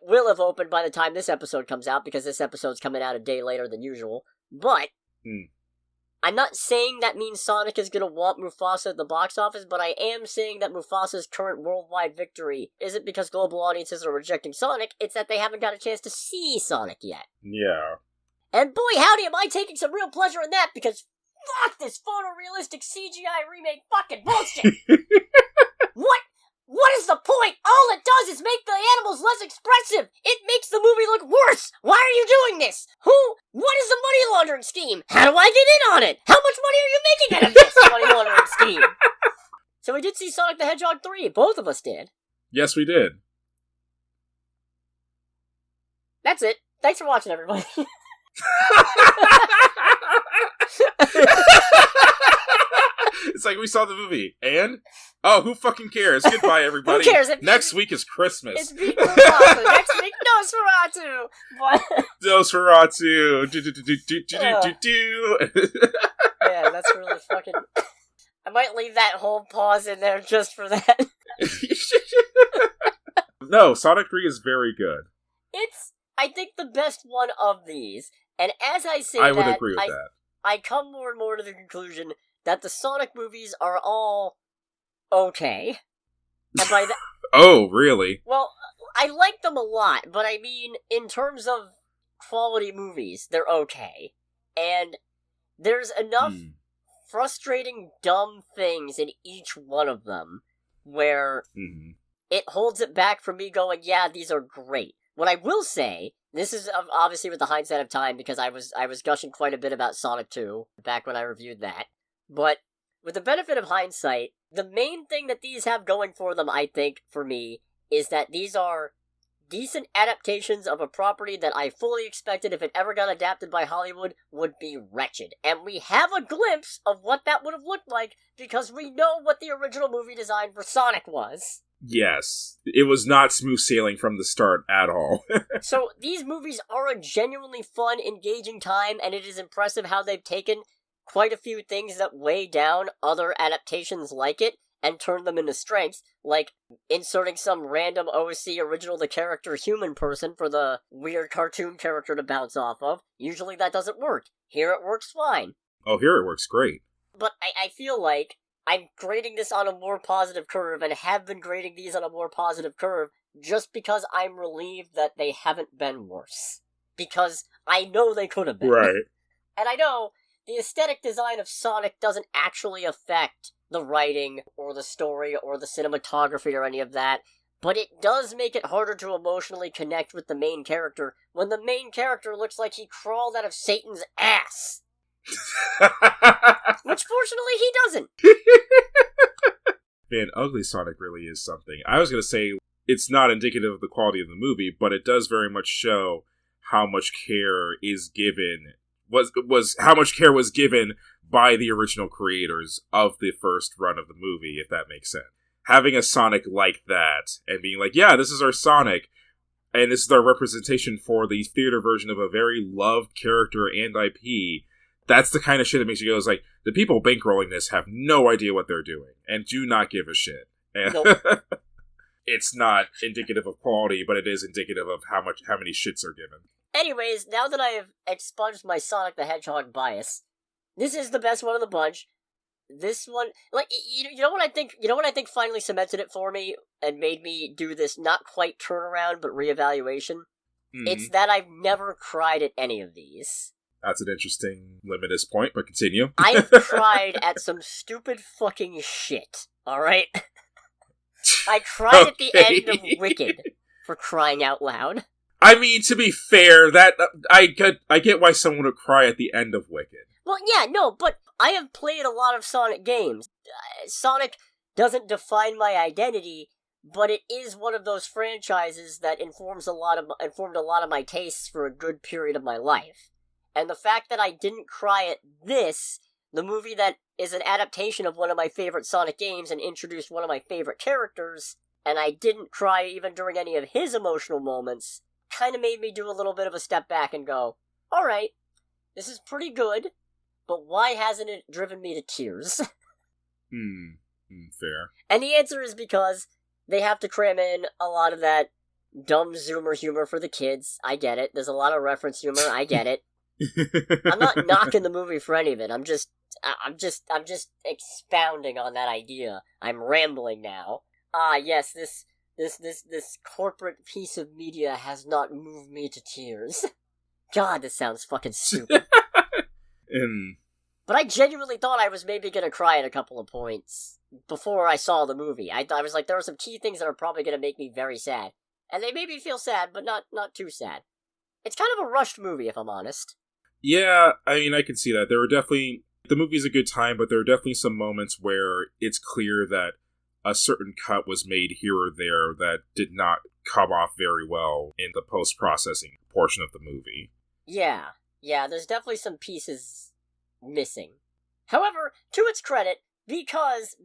will have opened by the time this episode comes out, because this episode's coming out a day later than usual. But I'm not saying that means Sonic is gonna want Mufasa at the box office, but I am saying that Mufasa's current worldwide victory isn't because global audiences are rejecting Sonic, it's that they haven't got a chance to see Sonic yet. Yeah. And boy howdy am I taking some real pleasure in that, because fuck this photorealistic CGI remake fucking bullshit! What is the point? All it does is make the animals less expressive! It makes the movie look worse! Why are you doing this? What is the money laundering scheme? How do I get in on it? How much money are you making out of this money laundering scheme? So we did see Sonic the Hedgehog 3, both of us did. Yes, we did. That's it. Thanks for watching, everybody. It's like we saw the movie, and who fucking cares? Goodbye, everybody. Who cares? Next week is Christmas. It's beating Mufasa. Next week, NOSFERATU. NOSFERATU. Yeah, that's really fucking. I might leave that whole pause in there just for that. No, Sonic 3 is very good. It's, I think, the best one of these, and as I say I would agree with that. I come more and more to the conclusion that the Sonic movies are all okay. And by that, oh, really? well, I like them a lot, but I mean, in terms of quality movies, they're okay. And there's enough frustrating, dumb things in each one of them where it holds it back from me going, yeah, these are great. What I will say, this is obviously with the hindsight of time, because I was gushing quite a bit about Sonic 2 back when I reviewed that. But with the benefit of hindsight, the main thing that these have going for them, I think, for me, is that these are decent adaptations of a property that I fully expected, if it ever got adapted by Hollywood, would be wretched. And we have a glimpse of what that would have looked like, because we know what the original movie design for Sonic was. Yes. It was not smooth sailing from the start at all. So these movies are a genuinely fun, engaging time, and it is impressive how they've taken quite a few things that weigh down other adaptations like it and turn them into strengths, like inserting some random OC original to character human person for the weird cartoon character to bounce off of. Usually that doesn't work. Here it works fine. Oh, here it works great. But I feel like I'm grading this on a more positive curve, and have been grading these on a more positive curve, just because I'm relieved that they haven't been worse. Because I know they could have been. Right. And I know the aesthetic design of Sonic doesn't actually affect the writing, or the story, or the cinematography, or any of that, but it does make it harder to emotionally connect with the main character when the main character looks like he crawled out of Satan's ass. Which fortunately he doesn't. Man, Ugly Sonic really is something. I was going to say it's not indicative of the quality of the movie, but it does very much show how much care is given how much care was given by the original creators of the first run of the movie, if that makes sense. Having a Sonic like that, and being like, yeah, this is our Sonic, and this is our representation for the theater version of a very loved character and IP, that's the kind of shit that makes you go, like, the people bankrolling this have no idea what they're doing, and do not give a shit. Nope. it's not indicative of quality, but it is indicative of how many shits are given. Anyways, now that I have expunged my Sonic the Hedgehog bias, this is the best one of the bunch. This one, like, you know what I think? You know what I think finally cemented it for me and made me do this not quite turnaround but reevaluation? It's that I've never cried at any of these. That's an interesting limitless point, but continue. I've cried at some stupid fucking shit, alright? I cried at the end of Wicked, for crying out loud. I mean, to be fair, that I get why someone would cry at the end of Wicked. Well, yeah, no, but I have played a lot of Sonic games. Sonic doesn't define my identity, but it is one of those franchises that informed a lot of my tastes for a good period of my life. And the fact that I didn't cry at this, the movie that is an adaptation of one of my favorite Sonic games and introduced one of my favorite characters, and I didn't cry even during any of his emotional moments, kind of made me do a little bit of a step back and go, alright, this is pretty good, but why hasn't it driven me to tears? Fair. And the answer is because they have to cram in a lot of that dumb Zoomer humor for the kids. I get it. There's a lot of reference humor. I get it. I'm not knocking the movie for any of it. I'm just expounding on that idea. I'm rambling now. Yes, this corporate piece of media has not moved me to tears. God, this sounds fucking stupid. But I genuinely thought I was maybe gonna cry at a couple of points before I saw the movie. I was like, there are some key things that are probably gonna make me very sad. And they made me feel sad, but not too sad. It's kind of a rushed movie, if I'm honest. Yeah, I mean, I can see that. The movie's a good time, but there are definitely some moments where it's clear that a certain cut was made here or there that did not come off very well in the post-processing portion of the movie. Yeah, there's definitely some pieces missing. However, to its credit, because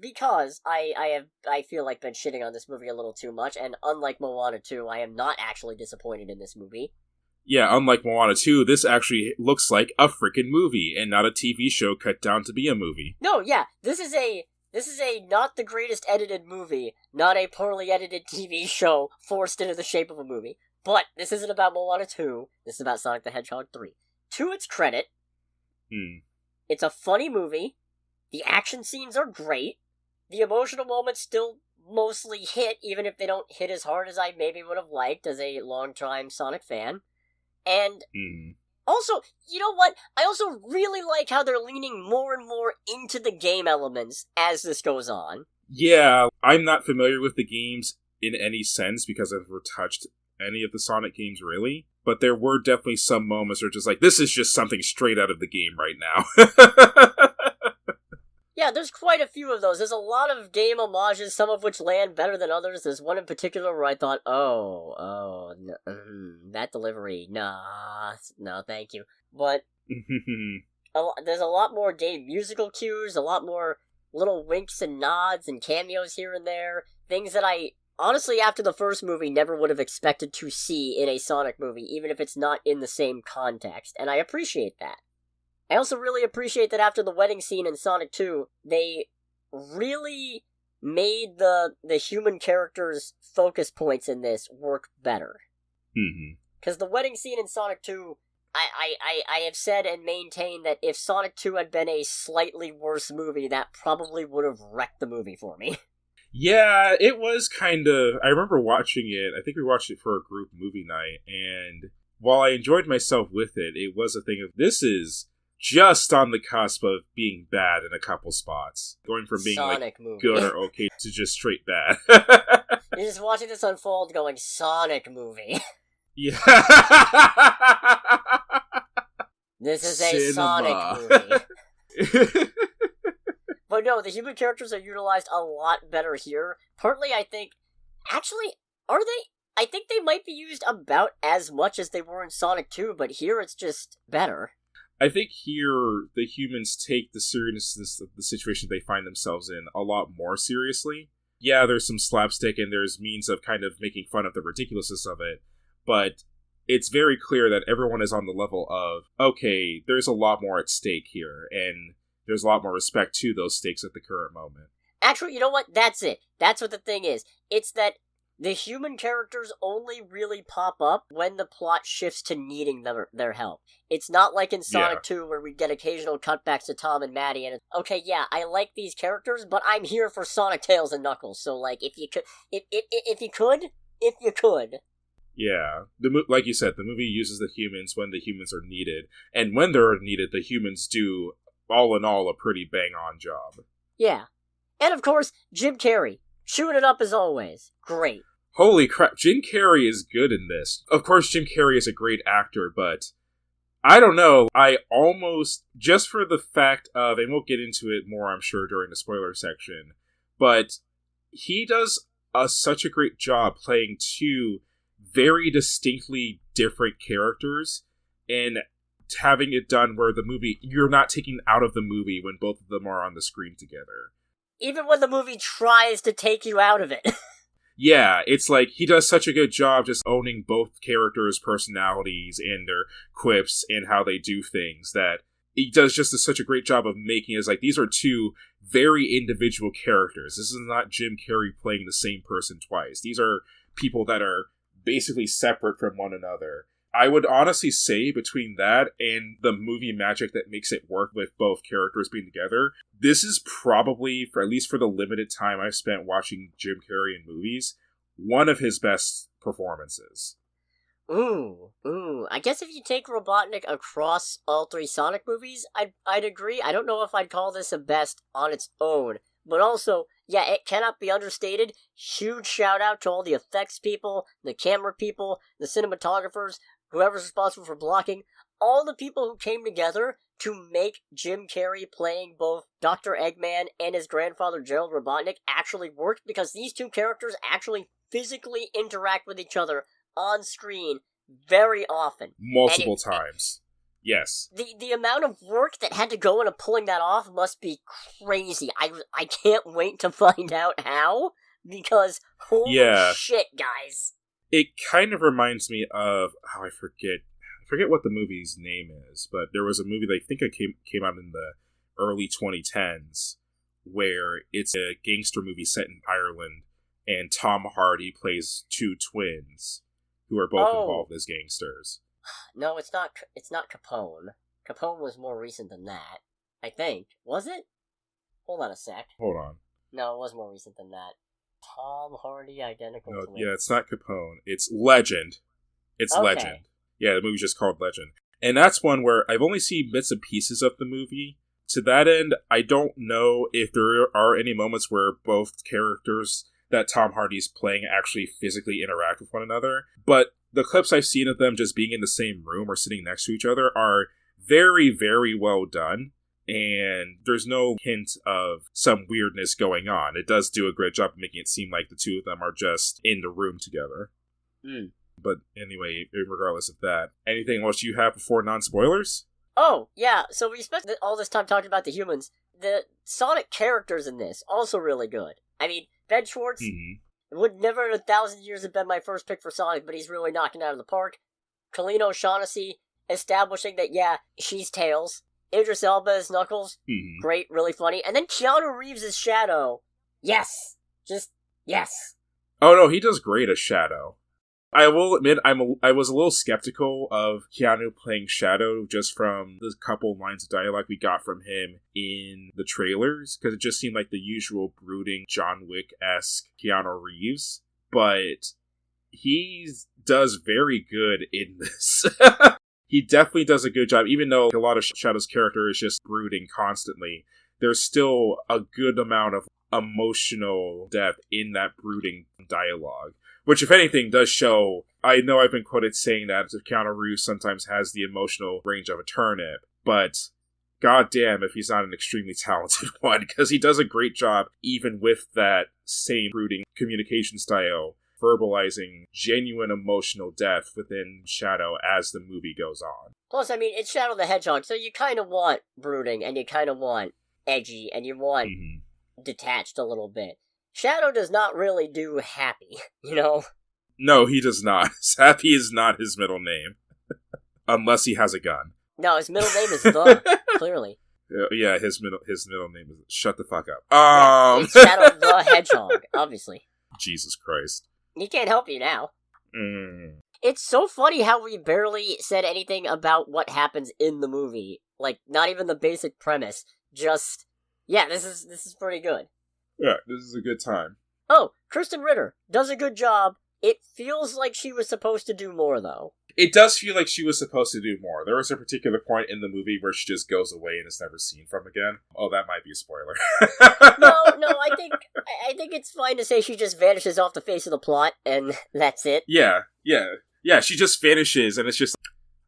I feel like been shitting on this movie a little too much, and unlike Moana 2, I am not actually disappointed in this movie. Yeah, unlike Moana 2, this actually looks like a freaking movie, and not a TV show cut down to be a movie. No, yeah, this is a not the greatest edited movie, not a poorly edited TV show forced into the shape of a movie. But this isn't about Moana 2, this is about Sonic the Hedgehog 3. To its credit, it's a funny movie, the action scenes are great, the emotional moments still mostly hit, even if they don't hit as hard as I maybe would have liked as a long-time Sonic fan. And also, you know what? I also really like how they're leaning more and more into the game elements as this goes on. Yeah, I'm not familiar with the games in any sense because I've never touched any of the Sonic games really. But there were definitely some moments where just like, this is just something straight out of the game right now. Yeah, there's quite a few of those. There's a lot of game homages, some of which land better than others. There's one in particular where I thought, that delivery, nah, no, thank you. But there's a lot more game musical cues, a lot more little winks and nods and cameos here and there. Things that I, honestly, after the first movie, never would have expected to see in a Sonic movie, even if it's not in the same context. And I appreciate that. I also really appreciate that after the wedding scene in Sonic 2, they really made the human characters' focus points in this work better. Because the wedding scene in Sonic 2, I have said and maintained that if Sonic 2 had been a slightly worse movie, that probably would have wrecked the movie for me. Yeah, it was kind of... I remember watching it. I think we watched it for a group movie night, and while I enjoyed myself with it, it was a thing of, this is just on the cusp of being bad in a couple spots. Going from being Sonic like movie. good or okay to just straight bad. You're just watching this unfold going, Sonic movie. Yeah. This is a Sonic movie. But no, the human characters are utilized a lot better here. Partly, I think... Actually, are they? I think they might be used about as much as they were in Sonic 2, but here it's just better. I think here, the humans take the seriousness of the situation they find themselves in a lot more seriously. Yeah, there's some slapstick and there's means of kind of making fun of the ridiculousness of it, but it's very clear that everyone is on the level of, okay, there's a lot more at stake here, and there's a lot more respect to those stakes at the current moment. Actually, you know what? That's it. That's what the thing is. It's that The human characters only really pop up when the plot shifts to needing their help. It's not like in Sonic 2 where we get occasional cutbacks to Tom and Maddie and it's, okay, yeah, I like these characters, but I'm here for Sonic, Tails, and Knuckles. So, like, if you could. Yeah. Like you said, the movie uses the humans when the humans are needed. And when they're needed, the humans do, all in all, a pretty bang-on job. Yeah. And of course, Jim Carrey. Chewing it up as always. Great. Holy crap, Jim Carrey is good in this. Of course, Jim Carrey is a great actor, but I don't know. I almost, just for the fact of, and we'll get into it more, I'm sure, during the spoiler section, but he does such a great job playing two very distinctly different characters and having it done where the movie, you're not taken out of the movie when both of them are on the screen together. Even when the movie tries to take you out of it. Yeah, it's like he does such a good job just owning both characters' personalities and their quips and how they do things that he does just such a great job of making it as like these are two very individual characters. This is not Jim Carrey playing the same person twice. These are people that are basically separate from one another. I would honestly say between that and the movie magic that makes it work with both characters being together, this is probably, for at least for the limited time I've spent watching Jim Carrey in movies, one of his best performances. Ooh. I guess if you take Robotnik across all three Sonic movies, I'd agree. I don't know if I'd call this a best on its own. But also, yeah, it cannot be understated. Huge shout out to all the effects people, the camera people, the cinematographers, whoever's responsible for blocking, all the people who came together to make Jim Carrey playing both Dr. Eggman and his grandfather Gerald Robotnik actually work, because these two characters actually physically interact with each other on screen very often. Multiple times. Yes. The amount of work that had to go into pulling that off must be crazy. I can't wait to find out how, because holy shit, guys. It kind of reminds me of, I forget what the movie's name is, but there was a movie that I think it came out in the early 2010s, where it's a gangster movie set in Ireland, and Tom Hardy plays two twins who are both involved as gangsters. No, it's not Capone. Capone was more recent than that, I think. Was it? Hold on a sec. Hold on. No, it was more recent than that. Tom Hardy, identical twins. Yeah, it's not Capone. It's Legend. It's okay. Legend. Yeah, the movie's just called Legend. And that's one where I've only seen bits and pieces of the movie. To that end, I don't know if there are any moments where both characters that Tom Hardy's playing actually physically interact with one another. But the clips I've seen of them just being in the same room or sitting next to each other are very, very well done. And there's no hint of some weirdness going on. It does do a great job of making it seem like the two of them are just in the room together. Mm. But anyway, regardless of that, anything else you have before non-spoilers? Oh, yeah, so we spent all this time talking about the humans. The Sonic characters in this, also really good. I mean, Ben Schwartz would never in 1,000 years have been my first pick for Sonic, but he's really knocking it out of the park. Colleen O'Shaughnessy establishing that, yeah, she's Tails. Idris Elba as Knuckles. Great, really funny. And then Keanu Reeves as Shadow. Yes! Just, yes! Oh no, he does great as Shadow. I will admit, I was a little skeptical of Keanu playing Shadow just from the couple lines of dialogue we got from him in the trailers, because it just seemed like the usual brooding John Wick-esque Keanu Reeves. But he does very good in this. He definitely does a good job, even though a lot of Shadow's character is just brooding constantly. There's still a good amount of emotional depth in that brooding dialogue. Which, if anything, does show... I know I've been quoted saying that Keanu Reeves sometimes has the emotional range of a turnip, but goddamn if he's not an extremely talented one, because he does a great job, even with that same brooding communication style, verbalizing genuine emotional depth within Shadow as the movie goes on. Plus, I mean, it's Shadow the Hedgehog, so you kind of want brooding, and you kind of want edgy, and you want detached a little bit. Shadow does not really do happy, you know? No, he does not. Happy is not his middle name. Unless he has a gun. No, his middle name is The, clearly. Yeah, his middle name is... Shut the fuck up. Yeah, it's Shadow the Hedgehog, obviously. Jesus Christ. He can't help you now. Mm. It's so funny how we barely said anything about what happens in the movie. Like, not even the basic premise. Just, yeah, this is pretty good. Yeah, this is a good time. Oh, Kristen Ritter does a good job. It feels like she was supposed to do more, though. It does feel like she was supposed to do more. There was a particular point in the movie where she just goes away and is never seen from again. Oh, that might be a spoiler. No, I think it's fine to say she just vanishes off the face of the plot, and that's it. Yeah, she just vanishes, and it's just...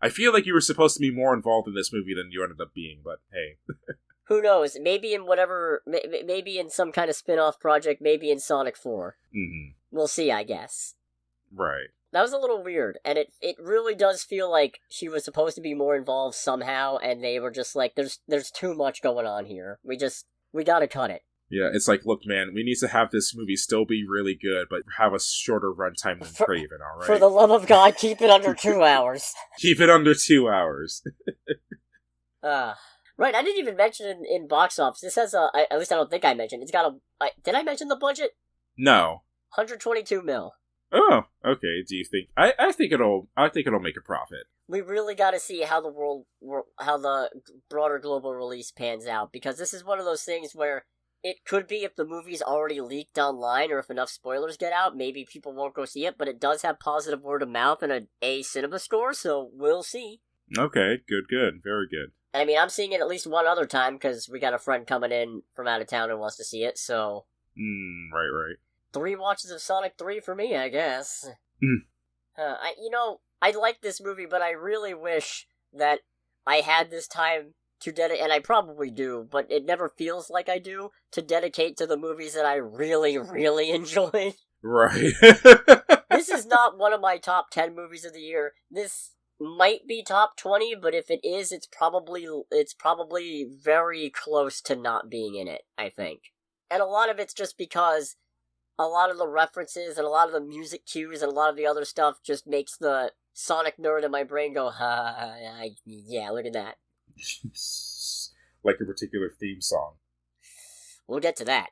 I feel like you were supposed to be more involved in this movie than you ended up being, but hey. Who knows? Maybe in whatever... Maybe in some kind of spin-off project, maybe in Sonic 4. Mm-hmm. We'll see, I guess. Right. That was a little weird, and it really does feel like she was supposed to be more involved somehow, and they were just like, there's too much going on here. We gotta cut it. Yeah, it's like, look, man, we need to have this movie still be really good, but have a shorter runtime than Craven, alright? For the love of God, keep it under 2 hours. Keep it under 2 hours. Right, I didn't even mention it in box office. This has at least I don't think I mentioned, it's got did I mention the budget? No. 122 mil. Oh, okay. Do you think? I think it'll make a profit. We really got to see how the broader global release pans out, because this is one of those things where it could be if the movie's already leaked online or if enough spoilers get out, maybe people won't go see it, but it does have positive word of mouth and an A cinema score, so we'll see. Okay, good, very good. I mean, I'm seeing it at least one other time because we got a friend coming in from out of town and wants to see it, so. Right. 3 watches of Sonic 3 for me, I guess. Mm. I like this movie, but I really wish that I had this time to dedicate, and I probably do, but it never feels like I do, to dedicate to the movies that I really, really enjoy. Right. This is not one of my top 10 movies of the year. This might be top 20, but if it is, it's probably very close to not being in it, I think. And a lot of it's just because a lot of the references and a lot of the music cues and a lot of the other stuff just makes the Sonic nerd in my brain go, yeah, look at that. Like a particular theme song. We'll get to that.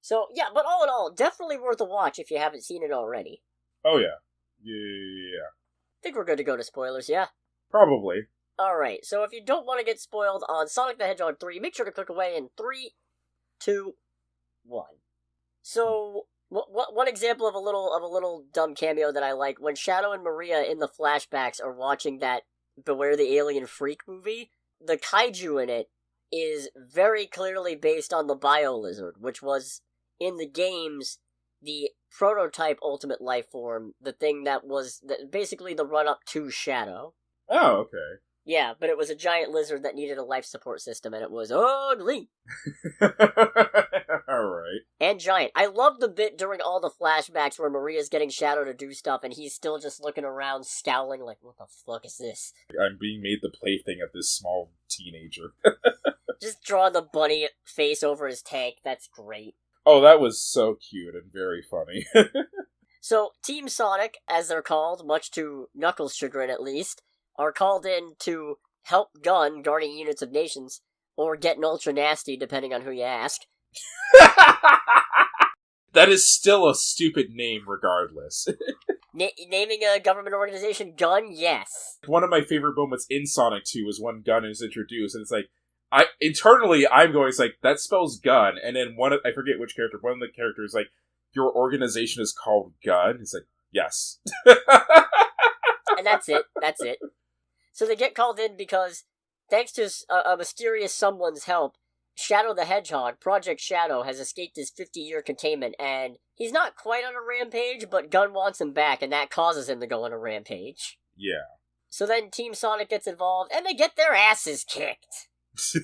So, yeah, but all in all, definitely worth a watch if you haven't seen it already. Oh, yeah. Yeah. I think we're good to go to spoilers, yeah? Probably. Alright, so if you don't want to get spoiled on Sonic the Hedgehog 3, make sure to click away in 3, 2, 1. So, one example of a little dumb cameo that I like, when Shadow and Maria in the flashbacks are watching that Beware the Alien Freak movie, the kaiju in it is very clearly based on the Bio Lizard, which was, in the games, the prototype Ultimate Life Form, the thing that was basically the run-up to Shadow. Oh, okay. Yeah, but it was a giant lizard that needed a life support system, and it was ugly. Alright. And giant. I love the bit during all the flashbacks where Maria's getting Shadow to do stuff, and he's still just looking around, scowling like, what the fuck is this? I'm being made the plaything of this small teenager. Just draw the bunny face over his tank. That's great. Oh, that was so cute and very funny. So, Team Sonic, as they're called, much to Knuckles' chagrin at least, are called in to help gun guarding units of nations, or getting ultra nasty, depending on who you ask. That is still a stupid name, regardless. Naming a government organization Gun? Yes. One of my favorite moments in Sonic 2 was when Gun is introduced, and it's like, I'm going, it's like, that spells gun, and then I forget which character, one of the characters like, your organization is called Gun? It's like, yes. And that's it. So they get called in because, thanks to a mysterious someone's help, Shadow the Hedgehog, Project Shadow, has escaped his 50-year containment, and he's not quite on a rampage, but Gun wants him back, and that causes him to go on a rampage. Yeah. So then Team Sonic gets involved, and they get their asses kicked.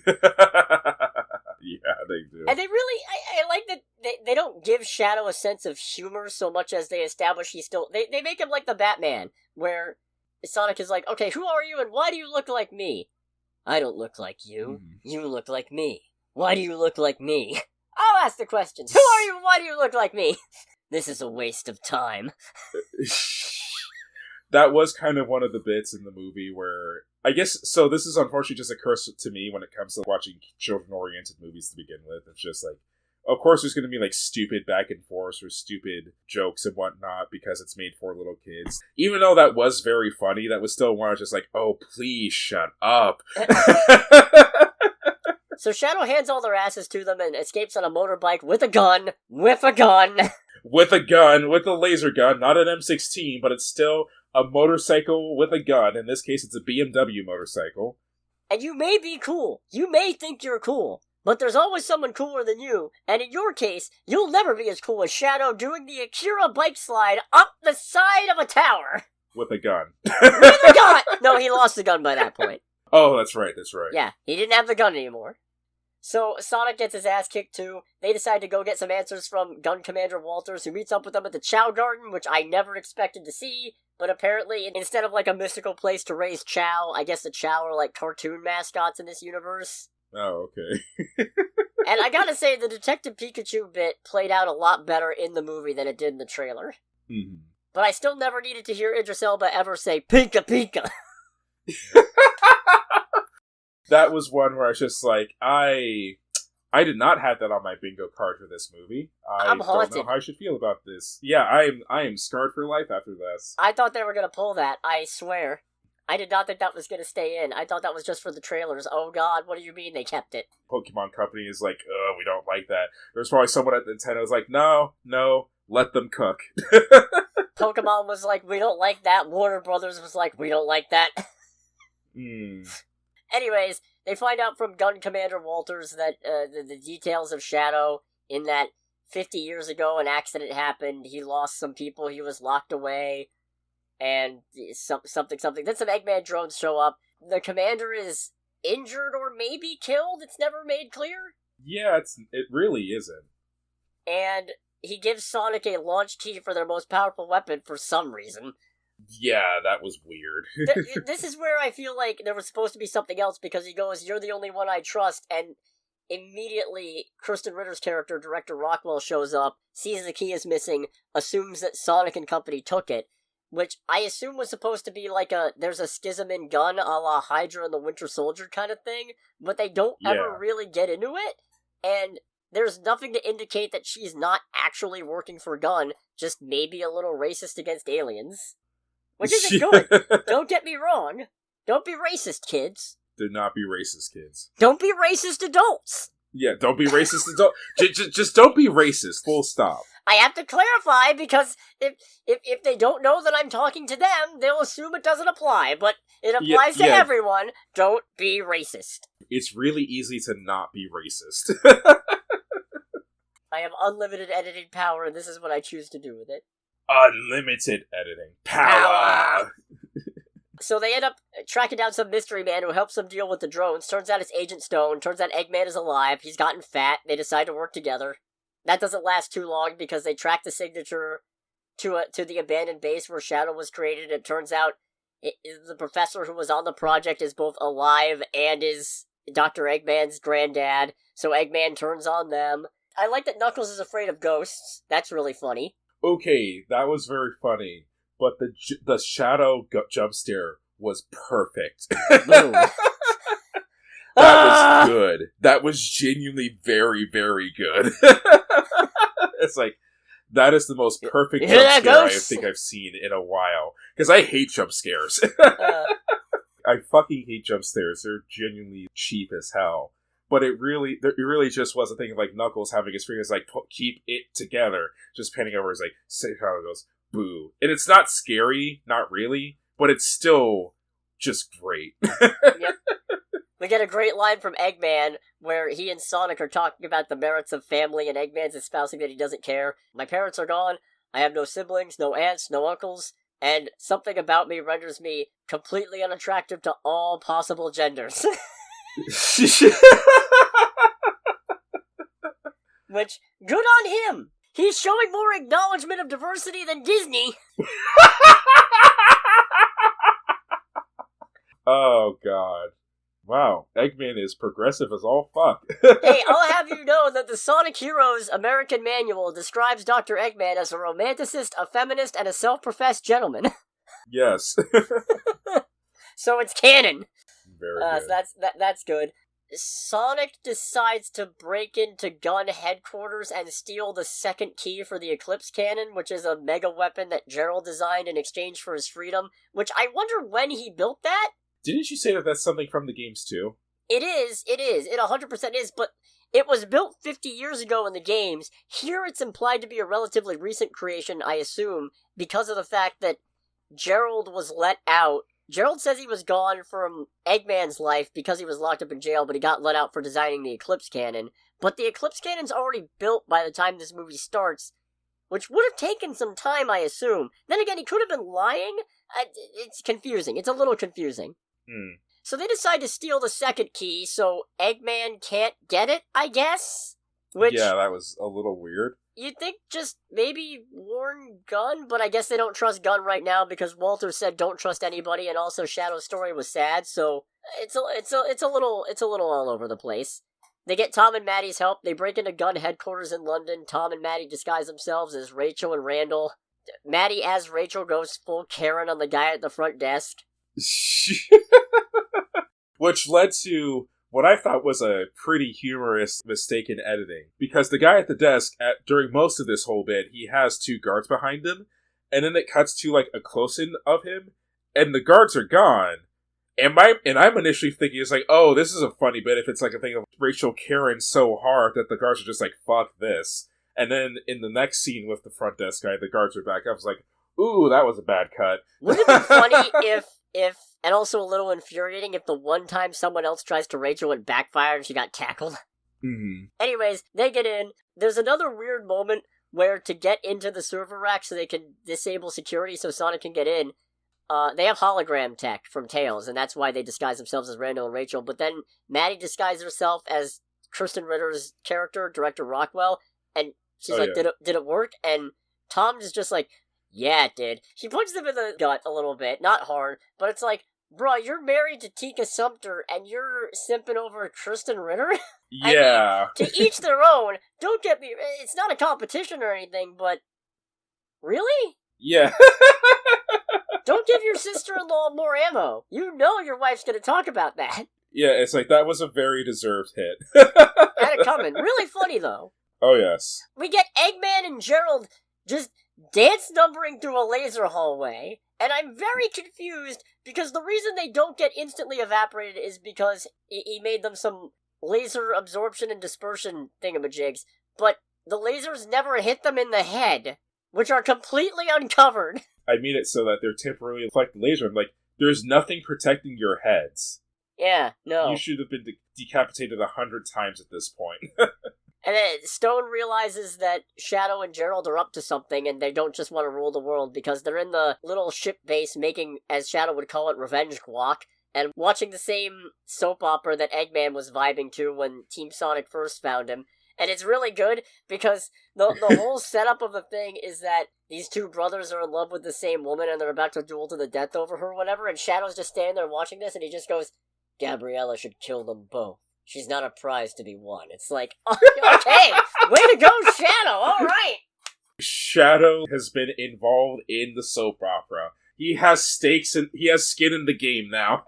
Yeah, they do. And they really, I like that they don't give Shadow a sense of humor so much as they establish he's still, they make him like the Batman, where Sonic is like, okay, who are you and why do you look like me? I don't look like you. You look like me. Why do you look like me? I'll ask the questions. Who are you and why do you look like me? This is a waste of time. That was kind of one of the bits in the movie where, I guess, so this is unfortunately just a curse to me when it comes to watching children-oriented movies to begin with. It's just like, Of course, there's going to be, like, stupid back and forth or stupid jokes and whatnot because it's made for little kids. Even though that was very funny, that was still one I was just like, oh, please shut up. So Shadow hands all their asses to them and escapes on a motorbike with a gun. With a gun! With a gun, with a laser gun, not an M16, but it's still a motorcycle with a gun. In this case, it's a BMW motorcycle. And you may be cool. You may think you're cool. But there's always someone cooler than you, and in your case, you'll never be as cool as Shadow doing the Akira bike slide up the side of a tower. With a gun. With a gun! No, he lost the gun by that point. Oh, that's right. Yeah, he didn't have the gun anymore. So Sonic gets his ass kicked too. They decide to go get some answers from Gun Commander Walters, who meets up with them at the Chow Garden, which I never expected to see. But apparently, instead of like a mystical place to raise Chow, I guess the Chow are like cartoon mascots in this universe. Oh, okay. And I gotta say, the Detective Pikachu bit played out a lot better in the movie than it did in the trailer. Mm-hmm. But I still never needed to hear Idris Elba ever say, Pika Pika! That was one where I was just like, I did not have that on my bingo card for this movie. I'm haunted. Don't know how I should feel about this. Yeah, I am scarred for life after this. I thought they were gonna pull that, I swear. I did not think that was gonna stay in. I thought that was just for the trailers. Oh god, what do you mean they kept it? Pokemon Company is like, we don't like that. There's probably someone at Nintendo who's like, no, let them cook. Pokemon was like, we don't like that. Warner Brothers was like, we don't like that. Anyways, they find out from Gun Commander Walters that the details of Shadow, in that 50 years ago an accident happened, he lost some people, he was locked away, and something. Then some Eggman drones show up. The commander is injured or maybe killed, it's never made clear. Yeah, it really isn't. And he gives Sonic a launch key for their most powerful weapon for some reason. Yeah, that was weird. This is where I feel like there was supposed to be something else, because he goes, you're the only one I trust, and immediately Kristen Ritter's character, Director Rockwell, shows up, sees the key is missing, assumes that Sonic and company took it, which I assume was supposed to be like there's a schism in Gun a la Hydra and the Winter Soldier kind of thing, but they don't ever really get into it, and there's nothing to indicate that she's not actually working for Gun, just maybe a little racist against aliens. Which isn't good. Don't get me wrong. Don't be racist, kids. Do not be racist, kids. Don't be racist adults. Yeah, don't be racist adults. Just don't be racist, full stop. I have to clarify, because if they don't know that I'm talking to them, they'll assume it doesn't apply, but it applies to everyone. Don't be racist. It's really easy to not be racist. I have unlimited editing power, and this is what I choose to do with it. Unlimited editing power! So they end up tracking down some mystery man who helps them deal with the drones. Turns out it's Agent Stone. Turns out Eggman is alive. He's gotten fat. They decide to work together. That doesn't last too long, because they track the signature to the abandoned base where Shadow was created. It turns out the professor who was on the project is both alive and is Dr. Eggman's granddad. So Eggman turns on them. I like that Knuckles is afraid of ghosts. That's really funny. Okay, that was very funny, but the Shadow jump scare was perfect. That was good. That was genuinely very, very good. It's like, that is the most perfect jump scare I think I've seen in a while. Because I hate jump scares. I fucking hate jump scares. They're genuinely cheap as hell. But it really just was a thing of like Knuckles having his fingers like keep it together, just panning over. It's like, say how it goes, boo, and it's not scary, not really, but it's still just great. Yep. We get a great line from Eggman where he and Sonic are talking about the merits of family, and Eggman's espousing that he doesn't care. My parents are gone. I have no siblings, no aunts, no uncles, and something about me renders me completely unattractive to all possible genders. Which, good on him! He's showing more acknowledgement of diversity than Disney! Oh, God. Wow, Eggman is progressive as all fuck. Hey, I'll have you know that the Sonic Heroes American Manual describes Dr. Eggman as a romanticist, a feminist, and a self-professed gentleman. Yes. So it's canon. Very good. So that's good. Sonic decides to break into Gun headquarters and steal the second key for the Eclipse Cannon, which is a mega weapon that Gerald designed in exchange for his freedom, which I wonder when he built that? Didn't you say that that's something from the games, too? It is. It 100% is, but it was built 50 years ago in the games. Here it's implied to be a relatively recent creation, I assume, because of the fact that Gerald was let out. Gerald says he was gone from Eggman's life because he was locked up in jail, but he got let out for designing the Eclipse Cannon. But the Eclipse Cannon's already built by the time this movie starts, which would have taken some time, I assume. Then again, he could have been lying. It's confusing. It's a little confusing. So they decide to steal the second key so Eggman can't get it, I guess? Which, yeah, that was a little weird. You'd think just maybe warn Gunn, but I guess they don't trust Gunn right now because Walter said don't trust anybody, and also Shadow's story was sad, so it's a little all over the place. They get Tom and Maddie's help. They break into Gunn headquarters in London. Tom and Maddie disguise themselves as Rachel and Randall. Maddie as Rachel goes full Karen on the guy at the front desk. Which led to what I thought was a pretty humorous mistake in editing. Because the guy at the desk, during most of this whole bit, he has two guards behind him, and then it cuts to, like, a close-in of him, and the guards are gone. And I'm initially thinking, it's like, oh, this is a funny bit if it's like a thing of Rachel Karen so hard that the guards are just like, fuck this. And then in the next scene with the front desk guy, the guards are back up. I was like, ooh, that was a bad cut. Wouldn't it be funny if, and also a little infuriating, if the one time someone else tries to Rachel and backfire and she got tackled? Mm-hmm. Anyways, they get in. There's another weird moment where to get into the server rack so they can disable security so Sonic can get in, they have hologram tech from Tails, and that's why they disguise themselves as Randall and Rachel. But then Maddie disguised herself as Kristen Ritter's character, Director Rockwell, and she's like, yeah. did it work? And Tom is just like, yeah, it did. She punches him in the gut a little bit, not hard, but it's like, bro, you're married to Tika Sumpter, and you're simping over Kristen Ritter? Yeah. I mean, to each their own. Don't get me... It's not a competition or anything, but... Really? Yeah. Don't give your sister-in-law more ammo. You know your wife's gonna talk about that. Yeah, it's like, that was a very deserved hit. Had it coming. Really funny, though. Oh, yes. We get Eggman and Gerald just dance-numbering through a laser hallway, and I'm very confused because the reason they don't get instantly evaporated is because he made them some laser absorption and dispersion thingamajigs, but the lasers never hit them in the head, which are completely uncovered. I made it so that they're temporarily reflecting laser. I'm like, there's nothing protecting your heads. Yeah, no. You should have been decapitated 100 times at this point. And then Stone realizes that Shadow and Gerald are up to something, and they don't just want to rule the world, because they're in the little ship base making, as Shadow would call it, revenge guac, and watching the same soap opera that Eggman was vibing to when Team Sonic first found him. And it's really good, because the whole setup of the thing is that these two brothers are in love with the same woman, and they're about to duel to the death over her or whatever, and Shadow's just standing there watching this, and he just goes, Gabriella should kill them both. She's not a prize to be won. It's like, oh, okay, way to go, Shadow, alright! Shadow has been involved in the soap opera. He has stakes and he has skin in the game now.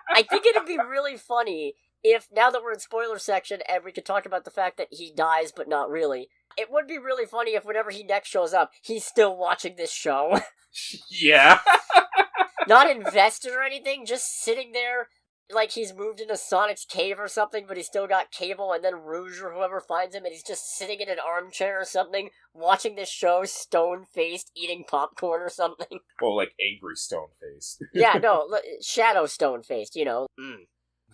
I think it'd be really funny if, now that we're in spoiler section, and we could talk about the fact that he dies, but not really, it would be really funny if whenever he next shows up, he's still watching this show. Yeah. Not invested or anything, just sitting there, like he's moved into Sonic's cave or something, but he's still got Cable and then Rouge or whoever finds him, and he's just sitting in an armchair or something, watching this show, stone-faced, eating popcorn or something. Well, like angry stone-faced. Yeah, no, Shadow stone-faced, you know.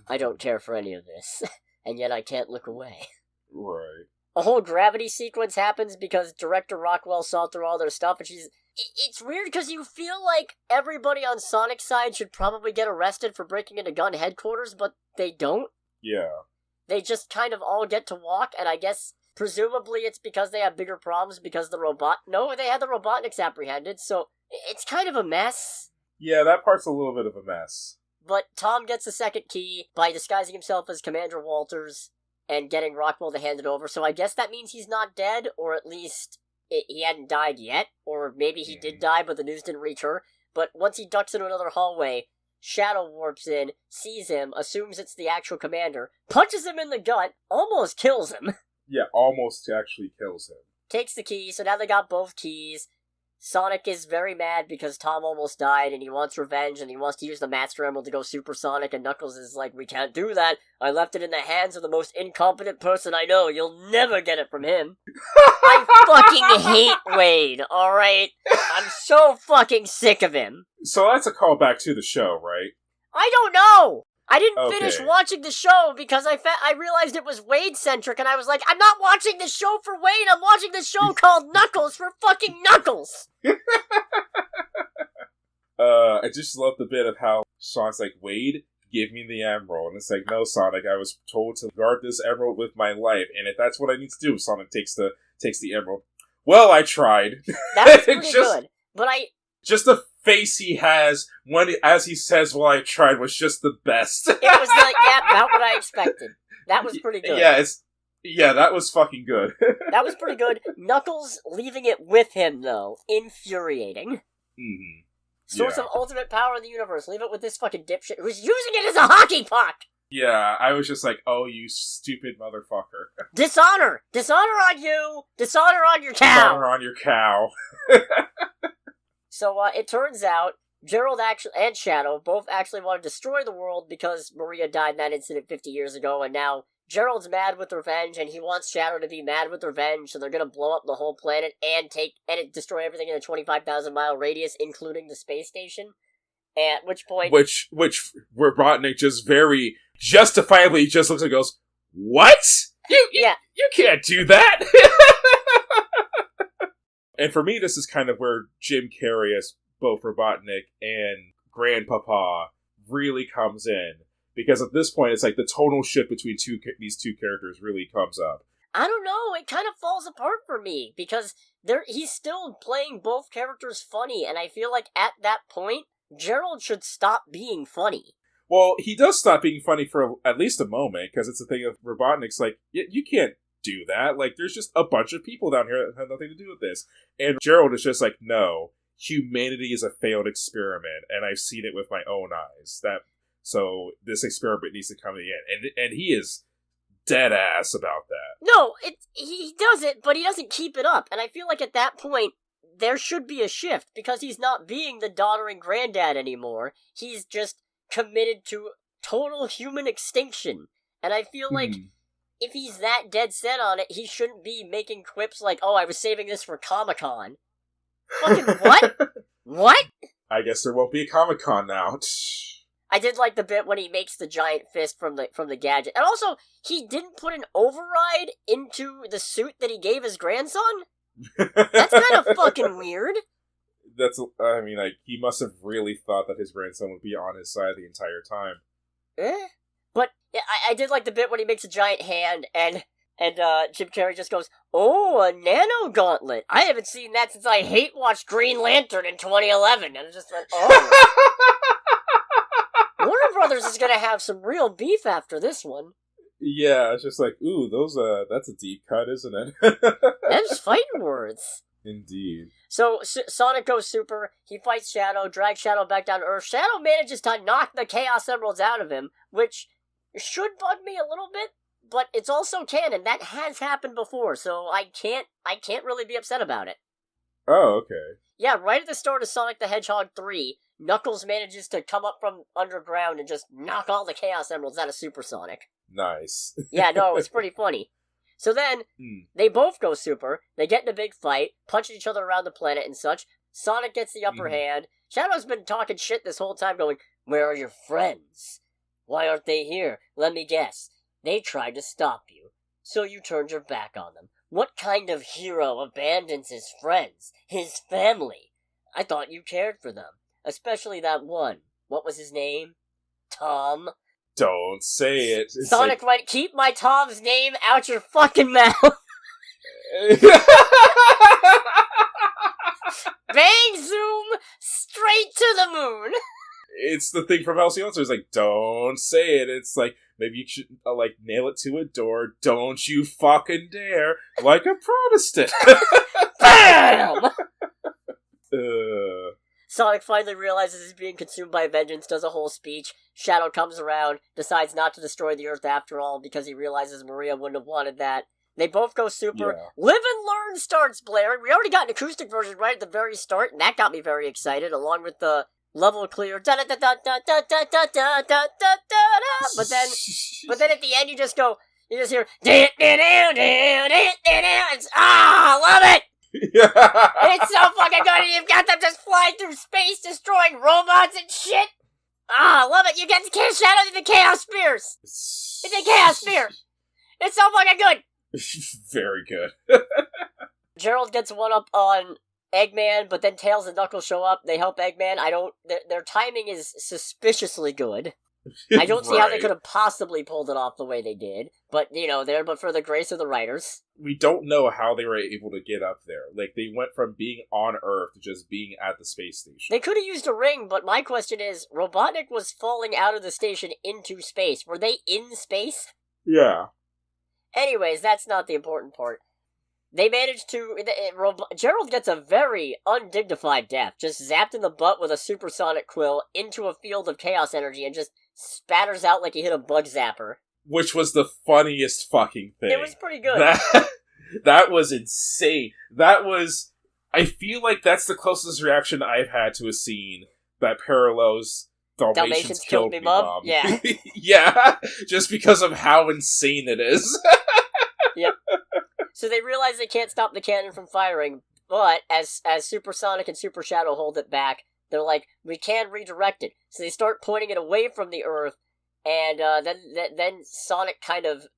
I don't care for any of this, and yet I can't look away. Right. A whole gravity sequence happens because Director Rockwell saw through all their stuff, and it's weird because you feel like everybody on Sonic's side should probably get arrested for breaking into Gun headquarters, but they don't. Yeah. They just kind of all get to walk, and I guess presumably it's because they have bigger problems because they had the Robotniks apprehended, so it's kind of a mess. Yeah, that part's a little bit of a mess. But Tom gets the second key by disguising himself as Commander Walters and getting Rockwell to hand it over, so I guess that means he's not dead, or at least he hadn't died yet, or maybe he did die, but the news didn't reach her. But once he ducks into another hallway, Shadow warps in, sees him, assumes it's the actual commander, punches him in the gut, almost kills him. Yeah, almost actually kills him. Takes the key, so now they got both keys. Sonic is very mad because Tom almost died, and he wants revenge, and he wants to use the Master Emerald to go supersonic, and Knuckles is like, we can't do that. I left it in the hands of the most incompetent person I know. You'll never get it from him. I fucking hate Wade, alright? I'm so fucking sick of him. So that's a callback to the show, right? I don't know! I didn't Okay. finish watching the show because I realized it was Wade-centric, and I was like, I'm not watching the show for Wade, I'm watching the show called Knuckles for fucking Knuckles! I just love the bit of how Sonic's like, Wade, give me the emerald. And it's like, no, Sonic, I was told to guard this emerald with my life, and if that's what I need to do, Sonic takes the emerald. Well, I tried. That was pretty good, but Just the face he has as he says, well, I tried, was just the best. It was like, yeah, about what I expected. That was pretty good. Yeah, that was fucking good. That was pretty good. Knuckles leaving it with him, though. Infuriating. Mm-hmm. Source of ultimate power in the universe. Leave it with this fucking dipshit who's using it as a hockey puck! Yeah, I was just like, oh, you stupid motherfucker. Dishonor! Dishonor on you! Dishonor on your cow! Dishonor on your cow. So, it turns out, Gerald and Shadow both actually want to destroy the world because Maria died in that incident 50 years ago, and now Gerald's mad with revenge, and he wants Shadow to be mad with revenge, so they're gonna blow up the whole planet and destroy everything in a 25,000 mile radius, including the space station. At which point... Which Robotnik just very justifiably just looks and goes, what? You can't do that! And for me, this is kind of where Jim Carrey as both Robotnik and Grandpapa really comes in. Because at this point, it's like the tonal shift between these two characters really comes up. I don't know, it kind of falls apart for me, because he's still playing both characters funny, and I feel like at that point, Gerald should stop being funny. Well, he does stop being funny for at least a moment, because it's the thing of Robotnik's like, you can't do that. Like, there's just a bunch of people down here that have nothing to do with this. And Gerald is just like, no, humanity is a failed experiment, and I've seen it with my own eyes. So this experiment needs to come to the end. And he is dead ass about that. No, he does it, but he doesn't keep it up. And I feel like at that point, there should be a shift, because he's not being the doddering granddad anymore. He's just committed to total human extinction. And I feel like if he's that dead set on it, he shouldn't be making quips like, oh, I was saving this for Comic-Con. Fucking what? What? I guess there won't be a Comic-Con now. I did like the bit when he makes the giant fist from the gadget. And also, he didn't put an override into the suit that he gave his grandson? That's kind of fucking weird. He must have really thought that his grandson would be on his side the entire time. But I did like the bit when he makes a giant hand, and Jim Carrey just goes, oh, a nano gauntlet. I haven't seen that since I watched Green Lantern in 2011. And I just went, oh. Warner Brothers is gonna have some real beef after this one. Yeah, it's just like, ooh, that's a deep cut, isn't it? Them's fighting words. Indeed. So, Sonic goes super, he fights Shadow, drags Shadow back down to Earth. Shadow manages to knock the Chaos Emeralds out of him, which should bug me a little bit, but it's also canon. That has happened before, so I can't really be upset about it. Oh, okay. Yeah, right at the start of Sonic the Hedgehog 3, Knuckles manages to come up from underground and just knock all the Chaos Emeralds out of Super Sonic. Nice. Yeah, no, it's pretty funny. So then, they both go super, they get in a big fight, punching each other around the planet and such. Sonic gets the upper hand. Shadow's been talking shit this whole time going, where are your friends? Why aren't they here? Let me guess. They tried to stop you, so you turned your back on them. What kind of hero abandons his friends, his family? I thought you cared for them, especially that one. What was his name? Tom? Don't say it. It's Sonic went, keep my Tom's name out your fucking mouth. Bang, zoom, straight to the moon. It's the thing from Halcyon. It's like, don't say it. It's like, maybe you should, nail it to a door. Don't you fucking dare. Like a Protestant. Bam! Sonic finally realizes he's being consumed by vengeance, does a whole speech. Shadow comes around, decides not to destroy the Earth after all because he realizes Maria wouldn't have wanted that. They both go super. Yeah. Live and Learn starts blaring. We already got an acoustic version right at the very start, and that got me very excited, along with the level clear. But then at the end, you just hear. I love it! It's so fucking good, and you've got them just flying through space, destroying robots and shit! I love it! You get the Shadow in the Chaos Spears! It's the Chaos Spear! It's so fucking good! Very good. Gerald gets one up on Eggman, but then Tails and Knuckles show up. They help Eggman. Their timing is suspiciously good. I don't see how they could have possibly pulled it off the way they did. But, but for the grace of the writers. We don't know how they were able to get up there. Like, they went from being on Earth to just being at the space station. They could have used a ring, but my question is, Robotnik was falling out of the station into space. Were they in space? Yeah. Anyways, that's not the important part. They managed to... Gerald gets a very undignified death. Just zapped in the butt with a supersonic quill into a field of chaos energy and just spatters out like he hit a bug zapper. Which was the funniest fucking thing. It was pretty good. That was insane. That was... I feel like that's the closest reaction I've had to a scene that parallels Dalmatians Killed Me, Mom. Yeah. Yeah, just because of how insane it is. Yep. So they realize they can't stop the cannon from firing, but as Super Sonic and Super Shadow hold it back, they're like, we can redirect it. So they start pointing it away from the Earth, and then Sonic kind of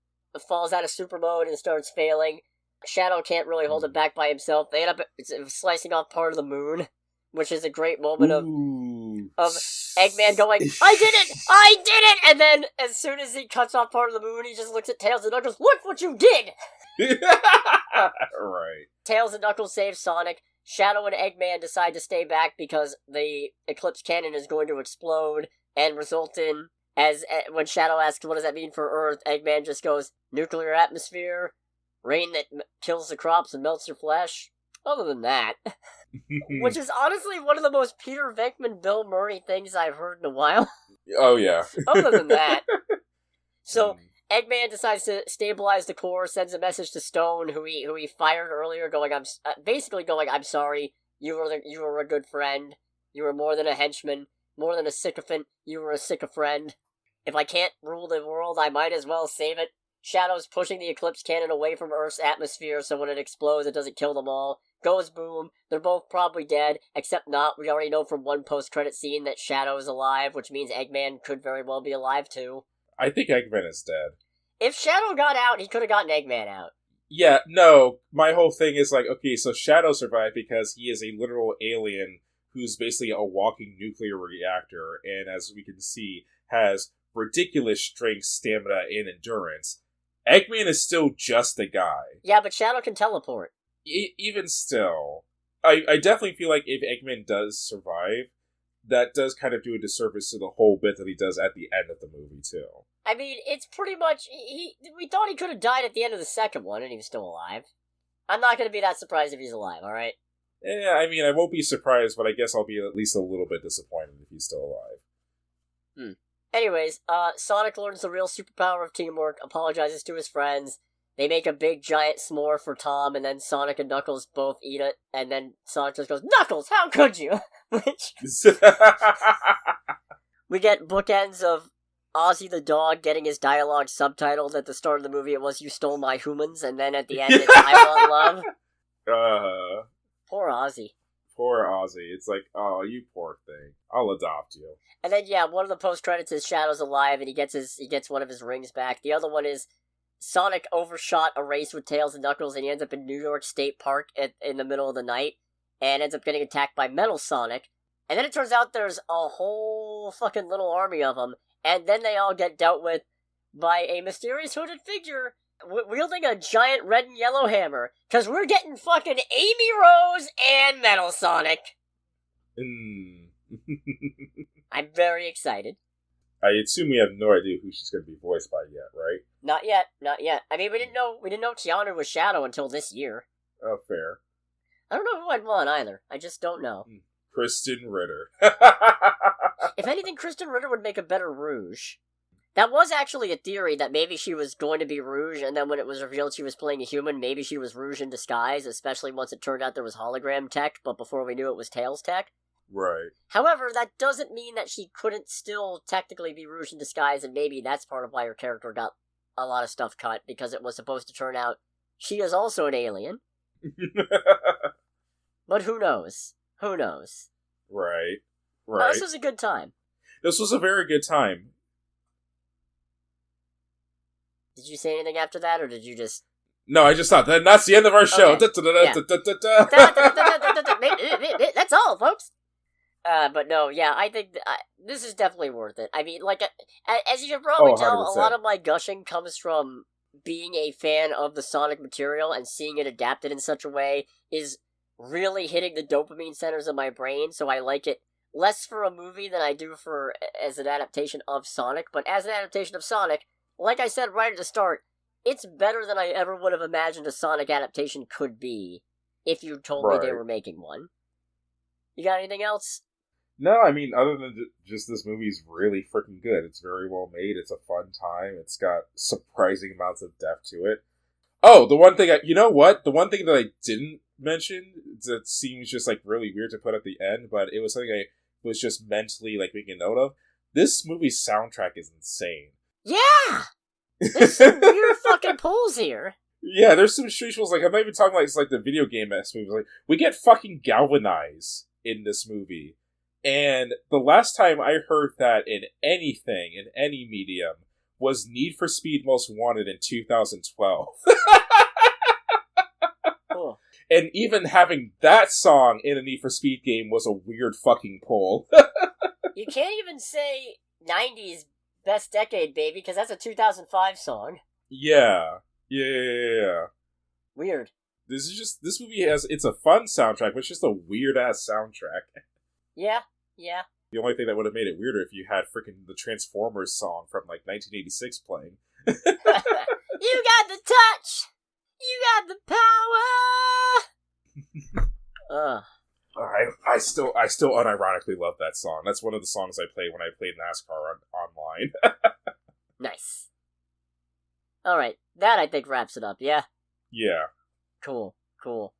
falls out of super mode and starts failing. Shadow can't really hold it back by himself. They end up slicing off part of the moon, which is a great moment of Eggman going, I did it! And then as soon as he cuts off part of the moon, he just looks at Tails and Knuckles, look what you did! Right. Tails and Knuckles save Sonic. Shadow and Eggman decide to stay back because the Eclipse Cannon is going to explode and result in, when Shadow asks what does that mean for Earth, Eggman just goes, nuclear atmosphere, rain that kills the crops and melts your flesh. Other than that, which is honestly one of the most Peter Venkman, Bill Murray things I've heard in a while. Oh, yeah. Other than that. So, Eggman decides to stabilize the core, sends a message to Stone, who he fired earlier, basically going, I'm sorry, you were a good friend, you were more than a henchman, more than a sycophant, you were a sycophriend. If I can't rule the world, I might as well save it. Shadow's pushing the Eclipse Cannon away from Earth's atmosphere so when it explodes it doesn't kill them all. Goes boom, they're both probably dead, except not. We already know from one post-credit scene that Shadow is alive, which means Eggman could very well be alive too. I think Eggman is dead. If Shadow got out, he could have gotten Eggman out. Yeah, no, my whole thing is like, okay, so Shadow survived because he is a literal alien who's basically a walking nuclear reactor, and as we can see, has ridiculous strength, stamina, and endurance. Eggman is still just a guy. Yeah, but Shadow can teleport. Even still, I definitely feel like if Eggman does survive, that does kind of do a disservice to the whole bit that he does at the end of the movie, too. I mean, it's pretty much... we thought he could have died at the end of the second one, and he was still alive. I'm not going to be that surprised if he's alive, alright? Yeah, I mean, I won't be surprised, but I guess I'll be at least a little bit disappointed if he's still alive. Anyways, Sonic learns the real superpower of teamwork, apologizes to his friends. They make a big giant s'more for Tom, and then Sonic and Knuckles both eat it, and then Sonic just goes, Knuckles, how could you? Which... we get bookends of Ozzy the dog getting his dialogue subtitled. At the start of the movie it was, you stole my humans, and then at the end it's, I want love. Poor Ozzy. Poor Ozzy. It's like, oh, you poor thing. I'll adopt you. And then, yeah, one of the post-credits is Shadow's alive, and he gets one of his rings back. The other one is Sonic overshot a race with Tails and Knuckles, and he ends up in New York State Park in the middle of the night, and ends up getting attacked by Metal Sonic. And then it turns out there's a whole fucking little army of them, and then they all get dealt with by a mysterious hooded figure wielding a giant red and yellow hammer, because we're getting fucking Amy Rose and Metal Sonic. I'm very excited. I assume we have no idea who she's going to be voiced by yet, right? Not yet. I mean, we didn't know Keanu was Shadow until this year. Oh, fair. I don't know who I'd want either. I just don't know. Kristen Ritter. If anything, Kristen Ritter would make a better Rouge. That was actually a theory that maybe she was going to be Rouge, and then when it was revealed she was playing a human, maybe she was Rouge in disguise, especially once it turned out there was hologram tech, but before we knew it was Tails tech. Right. However, that doesn't mean that she couldn't still technically be Rouge in disguise, and maybe that's part of why her character got a lot of stuff cut, because it was supposed to turn out she is also an alien. But who knows? Who knows? Right. This was a good time. This was a very good time. Did you say anything after that, or did you just... No, I just thought that's the end of our show. Okay. That's all, folks. But no, yeah, I think this is definitely worth it. I mean, like, as you can probably tell, 100%. a lot of my gushing comes from being a fan of the Sonic material, and seeing it adapted in such a way is really hitting the dopamine centers of my brain, so I like it less for a movie than I do for as an adaptation of Sonic. But as an adaptation of Sonic, like I said right at the start, it's better than I ever would have imagined a Sonic adaptation could be if you told me they were making one. You got anything else? No, I mean, other than just this movie's really freaking good. It's very well made. It's a fun time. It's got surprising amounts of depth to it. Oh, the one thing you know what? The one thing that I didn't mention that seems just like really weird to put at the end, but it was something I was just mentally like making a note of. This movie's soundtrack is insane. Yeah! There's some weird fucking pulls here. Yeah, there's some visuals, like, I'm not even talking like it's like the video game-esque movies. Like, we get fucking Galvanize in this movie. And the last time I heard that in anything, in any medium, was Need for Speed Most Wanted in 2012. Cool. And even having that song in a Need for Speed game was a weird fucking pull. You can't even say 90s Best Decade, baby, because that's a 2005 song. Yeah. Weird. This movie it's a fun soundtrack, but it's just a weird-ass soundtrack. Yeah. The only thing that would have made it weirder if you had freaking the Transformers song from, like, 1986 playing. You got the touch! You got the power! I still unironically love that song. That's one of the songs I played when I played NASCAR online. Nice. Alright, that I think wraps it up, yeah? Yeah. Cool. In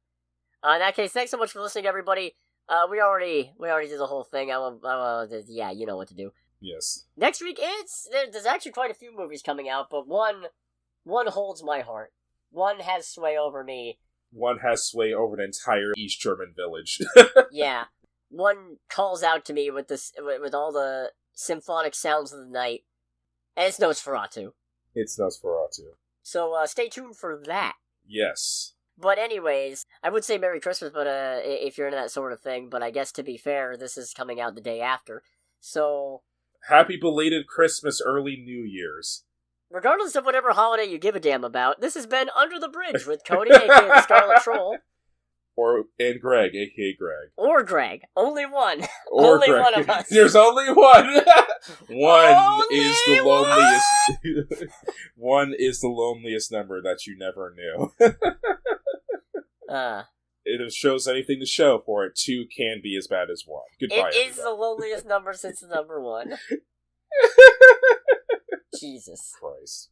that case, thanks so much for listening, everybody. We already did the whole thing. Yeah, you know what to do. Yes. Next week, there's actually quite a few movies coming out, but one holds my heart. One has sway over me. One has sway over an entire East German village. Yeah. One calls out to me with all the symphonic sounds of the night. And it's NOSFERATU. It's NOSFERATU. So stay tuned for that. Yes. But anyways, I would say Merry Christmas, but if you're into that sort of thing, but I guess to be fair, this is coming out the day after. So... Happy belated Christmas, early New Year's. Regardless of whatever holiday you give a damn about, this has been Under the Bridge with Cody, aka the Scarlet Troll. And Greg, aka Greg. Or Greg. Only one. Or only Greg. one of us. There's only one. One Only is the loneliest. One is the loneliest number that you never knew. It shows anything to show for it. 2 can be as bad as 1. Goodbye. It is the loneliest number since the number 1. Jesus Christ.